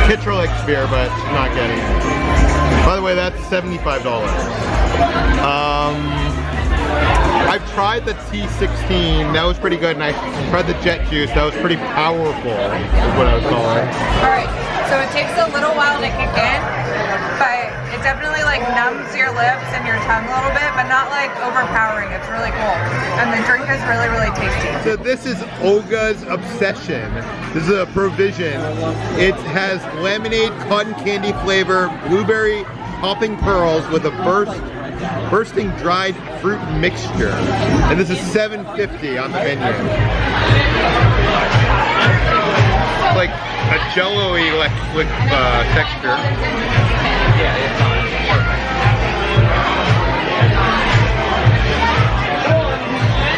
Kitra likes beer, but she's not getting it. By the way, that's $75. I've tried the T16, that was pretty good, and I tried the Jet Juice, that was pretty powerful, is what I was calling. Alright, so it takes a little while to kick in, but it definitely like numbs your lips and your tongue a little bit, but not like overpowering. It's really cool. And the drink is really, really tasty. So this is Olga's Obsession. This is a provision. It has lemonade, cotton candy flavor, blueberry popping pearls with a bursting dried fruit mixture. And this is $7.50 on the menu. It's like a jello-y texture. Yeah, it's not.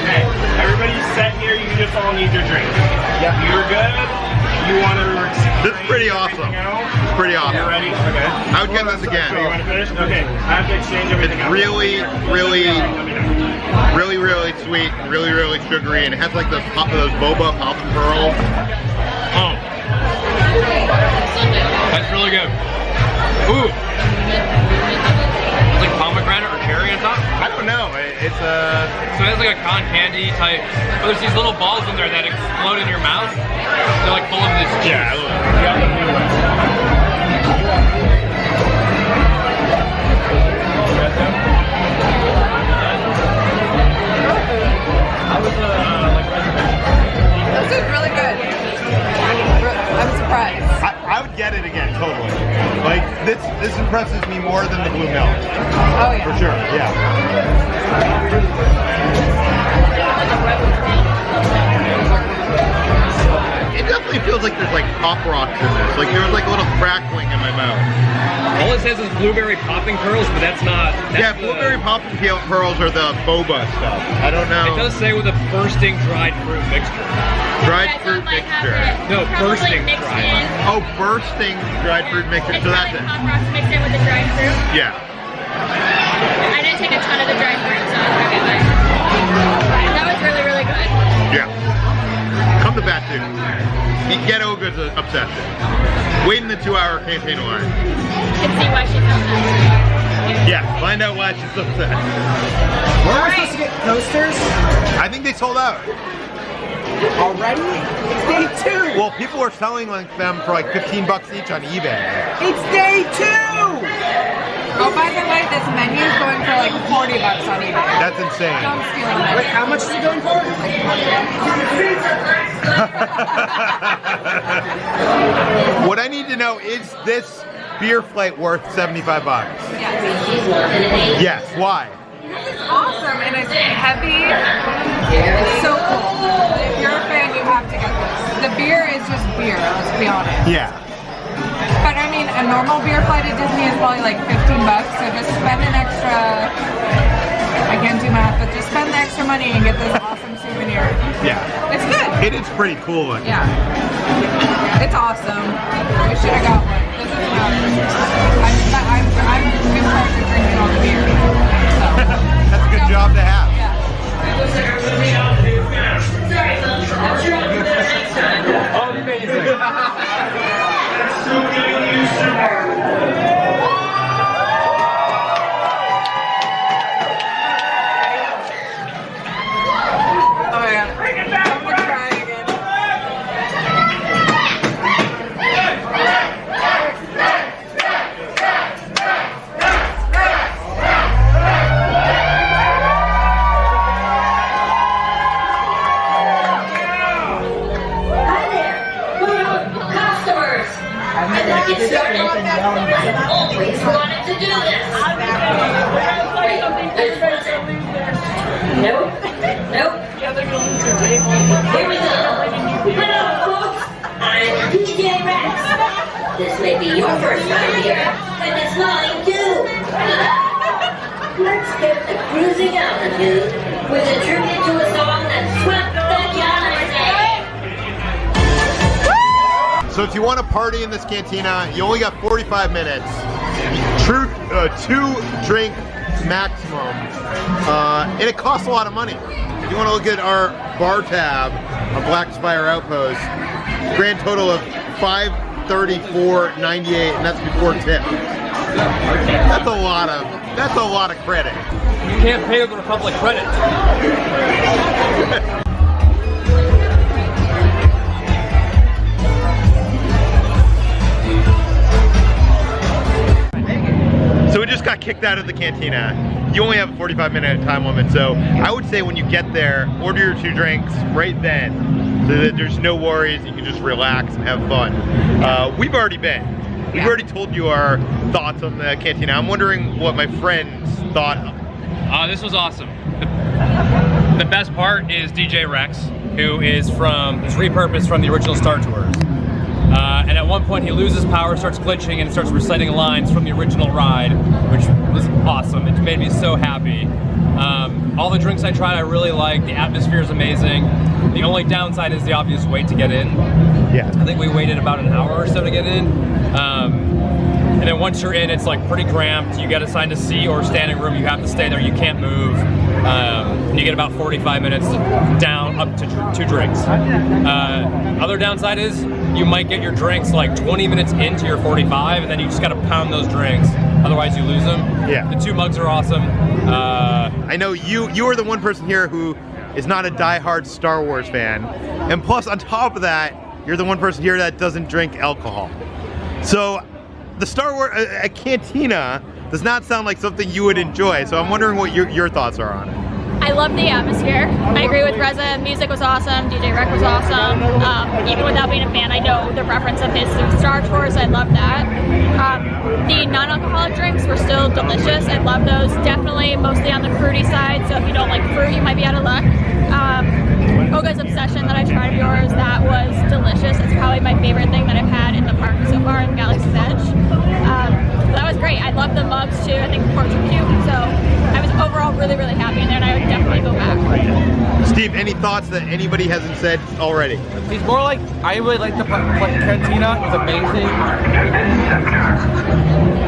Okay, everybody's set here. You just all need your drink. Yeah. You're good. You want to... This is pretty awesome. It's pretty awesome. You're ready? Okay. I would get this again. So you want to finish? Okay. I have to exchange everything. It's really, really Really, really sweet, really, really sugary, and it has like those boba pop and pearls. Oh, That's really good. Ooh. It's like pomegranate or cherry on top? I don't know. It's So it has like a cotton candy type, but there's these little balls in there that explode in your mouth. They're like full of this juice. Yeah, This is really good. I'm surprised. I would get it again, totally. Like this impresses me more than the blue milk. Oh yeah. For sure, yeah. It definitely feels like there's like pop rocks in this. Like there was like a little crackling in my mouth. All it says is blueberry popping pearls, but that's not. Yeah, blueberry popping pearls are the boba stuff. I don't know. It does say with a bursting dried fruit mixture. Dried fruit mixture. No, bursting dried. Oh, bursting dried fruit mixture. So that's it. Pop rocks mixed in with the dried fruit. Yeah. I didn't take a ton of the dried fruit, so I was okay, but that was really, really good. Yeah. Come to Batu. Get Olga's obsession. Wait in the 2-hour canteen line. And see why she's obsessed. Yeah, find out why she's obsessed. Where are we supposed to get coasters? I think they sold out. Already? It's day 2! Well, people are selling them for like $15 each on eBay. It's day 2! Oh, by the way, this menu is going for like $40 on eBay. That's insane. Don't steal it. Wait, how much is it going for? What I need to know is this beer flight worth $75? Yes. Yes, why? It's awesome and it's heavy. It's so cool. If you're a fan, you have to get this. The beer is just beer, let's be honest. Yeah. But I mean, a normal beer flight at Disney is probably like $15, so just spend an extra, I can't do math, but just spend the extra money and get this awesome souvenir. Yeah. It's good. It is pretty cool looking. Yeah. It's awesome. We should have got one. This is I'm in charge of drinking all the beer. So. That's a good job to have. Always wanted to do this. Nope. Nope. Here we go. Hello, folks. I'm DJ Rex. This may be your first time here, and it's mine too. Let's get the cruising altitude with a tribute to a song that swept the galaxy. So if you want to party in this cantina, you only got 45 minutes. True, 2-drink maximum. And it costs a lot of money. If you want to look at our bar tab on Black Spire Outpost, grand total of $534.98, and that's before tip. That's a lot of credit. You can't pay with Republic credit. So we just got kicked out of the cantina. You only have a 45-minute time limit, so I would say when you get there, order your 2 drinks right then, so that there's no worries, you can just relax and have fun. We've already been. We've already told you our thoughts on the cantina. I'm wondering what my friends thought of it. This was awesome. The best part is DJ Rex, who is repurposed from the original Star Tours. And at one point he loses power, starts glitching, and starts reciting lines from the original ride, which was awesome. It made me so happy. All the drinks I tried I really liked. The atmosphere is amazing. The only downside is the obvious wait to get in. Yeah. I think we waited about an hour or so to get in. And then once you're in, it's like pretty cramped. You get assigned a seat or standing room. You have to stay there. You can't move. You get about 45 minutes down up to 2 drinks. Other downside is you might get your drinks like 20 minutes into your 45, and then you just gotta pound those drinks. Otherwise, you lose them. Yeah. The 2 mugs are awesome. I know you are the one person here who is not a diehard Star Wars fan, and plus on top of that, you're the one person here that doesn't drink alcohol. So the Star Wars a cantina does not sound like something you would enjoy. So I'm wondering what your thoughts are on it. I love the atmosphere. I agree with Reza. Music was awesome. DJ Rec was awesome. Even without being a fan, I know the reference of his Star Tours. I love that. The non-alcoholic drinks were still delicious. I love those. Definitely mostly on the fruity side. So if you don't like fruit, you might be out of luck. Oga's Obsession that I tried of yours, that was delicious. It's probably my favorite thing that I've had in the park so far in Galaxy's Edge. That was great. I love the mugs too. I think the ports are cute. So I was overall really, really happy in there, and I would definitely go back. Steve, any thoughts that anybody hasn't said already? It's more like, I really like the cantina. It was amazing.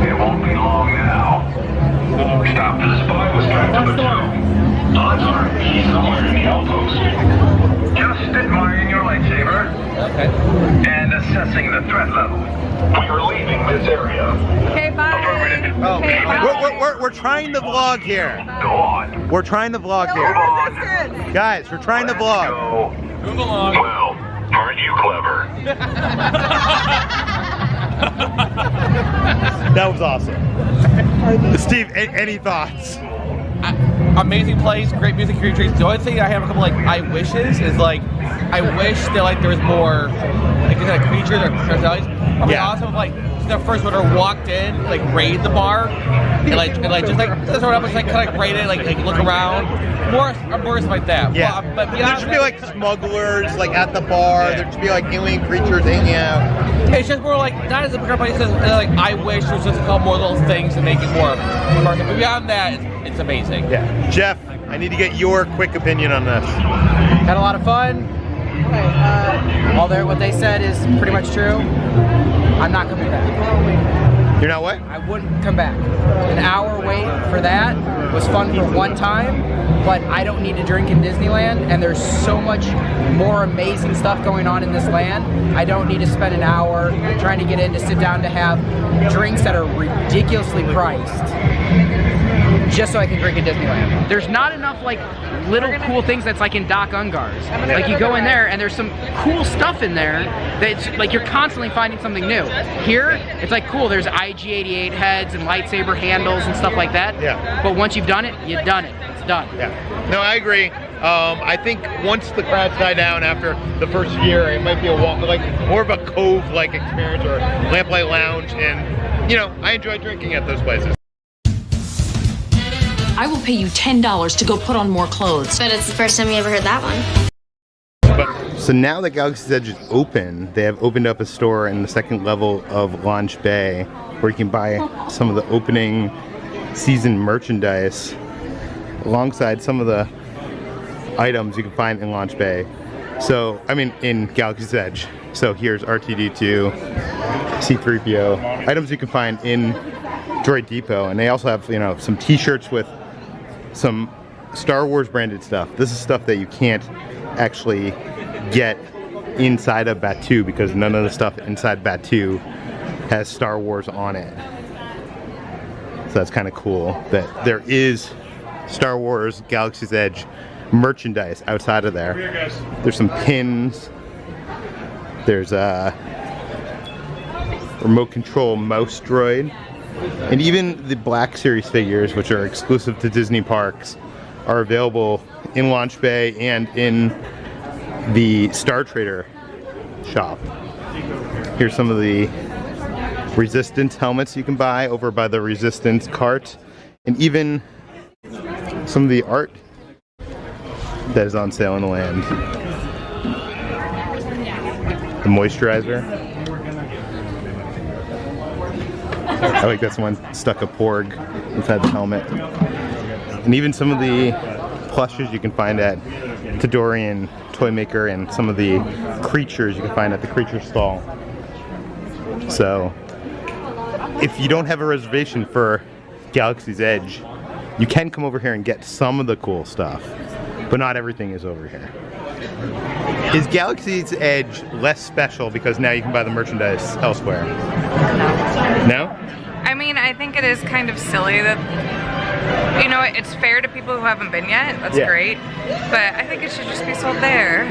It won't be long now. Stop the spy was tracked to the two. Odds are he's somewhere in the outpost. Just admiring your lightsaber. Okay. And assessing the threat level. We are leaving this area. Okay, bye. Oh, Okay, bye. we're trying to vlog here. Go on. We're trying to vlog here. Guys, we're trying to vlog. Go. Move along. Well, aren't you clever? That was awesome. Steve, any thoughts? Amazing place, great music, great drinks. The only thing I have a couple like I wishes is like I wish that like there was more like kind of creatures or personalities. Yeah. Awesome if like the first one walked in, like raid the bar, and like just like sort of like kind of raid it, like look around, more stuff like that. Yeah. But there should be like smugglers like at the bar. Yeah. There should be like alien creatures hanging out. It's just more like not as a bigger place. Like I wish there was just a couple more little things to make it more immersive. But beyond that, it's amazing. Yeah. Jeff, I need to get your quick opinion on this. Had a lot of fun. What they said is pretty much true. I'm not coming back. You're not what? I wouldn't come back. An hour wait for that was fun for one time, but I don't need to drink in Disneyland, and there's so much more amazing stuff going on in this land. I don't need to spend an hour trying to get in to sit down to have drinks that are ridiculously priced just so I can drink in Disneyland. There's not enough like little cool things that's like in Doc Ungar's. Like you go in there and there's some cool stuff in there that's like you're constantly finding something new. Here, it's like cool, there's IG-88 heads and lightsaber handles and stuff like that. Yeah. But once you've done it, you've done it. It's done. Yeah. No, I agree. I think once the crowds die down after the first year, it might be like more of a cove-like experience or lamplight lounge, and you know, I enjoy drinking at those places. I will pay you $10 to go put on more clothes. But it's the first time we ever heard that one. So now that Galaxy's Edge is open, they have opened up a store in the second level of Launch Bay where you can buy some of the opening season merchandise alongside some of the items you can find in Launch Bay. So, I mean, in Galaxy's Edge. So here's R2-D2, C-3PO, items you can find in Droid Depot, and they also have, you know, some t-shirts with some Star Wars branded stuff. This is stuff that you can't actually get inside of Batuu because none of the stuff inside Batuu has Star Wars on it. So that's kind of cool that there is Star Wars Galaxy's Edge merchandise outside of there. There's some pins. There's a remote control mouse droid. And even the Black Series figures, which are exclusive to Disney parks, are available in Launch Bay and in the Star Trader shop. Here's some of the Resistance helmets you can buy over by the Resistance cart, and even some of the art that is on sale in the land. The moisturizer. I like this one, stuck a porg inside the helmet. And even some of the plushes you can find at Tadorian Toy Maker, and some of the creatures you can find at the creature stall. So if you don't have a reservation for Galaxy's Edge, You can come over here and get some of the cool stuff, but not everything is over here. Is Galaxy's Edge less special because now you can buy the merchandise elsewhere? No? I mean, I think it is kind of silly that, you know, it's fair to people who haven't been yet. That's great. But I think it should just be sold there.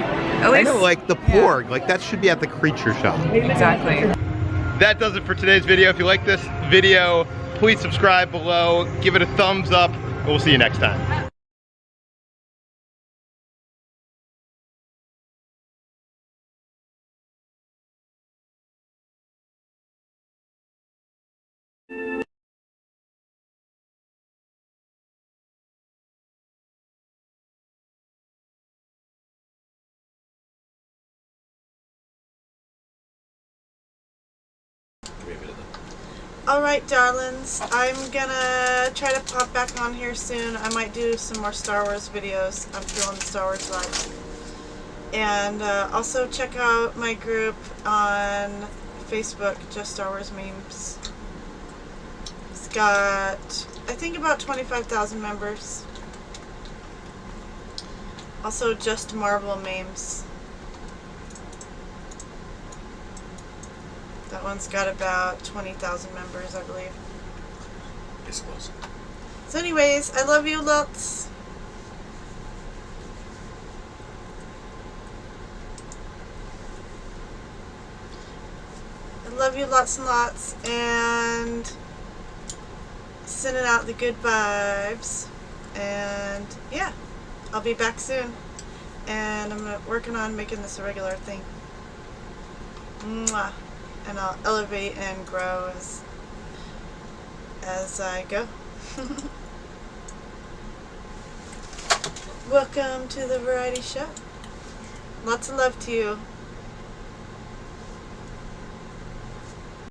At least, I know, like the Porg, like that should be at the Creature Shop. Exactly. That does it for today's video. If you like this video, please subscribe below, give it a thumbs up, and we'll see you next time. Alright, darlings, I'm gonna try to pop back on here soon. I might do some more Star Wars videos. I'm feeling the Star Wars vibe. And also check out my group on Facebook, Just Star Wars Memes. It's got, I think, about 25,000 members. Also, Just Marvel Memes. That one's got about 20,000 members, I believe. It's close. So anyways, I love you lots. I love you lots and lots, and sending out the good vibes. And yeah, I'll be back soon. And I'm working on making this a regular thing. Mwah. And I'll elevate and grow as I go. Welcome to the variety show. Lots of love to you.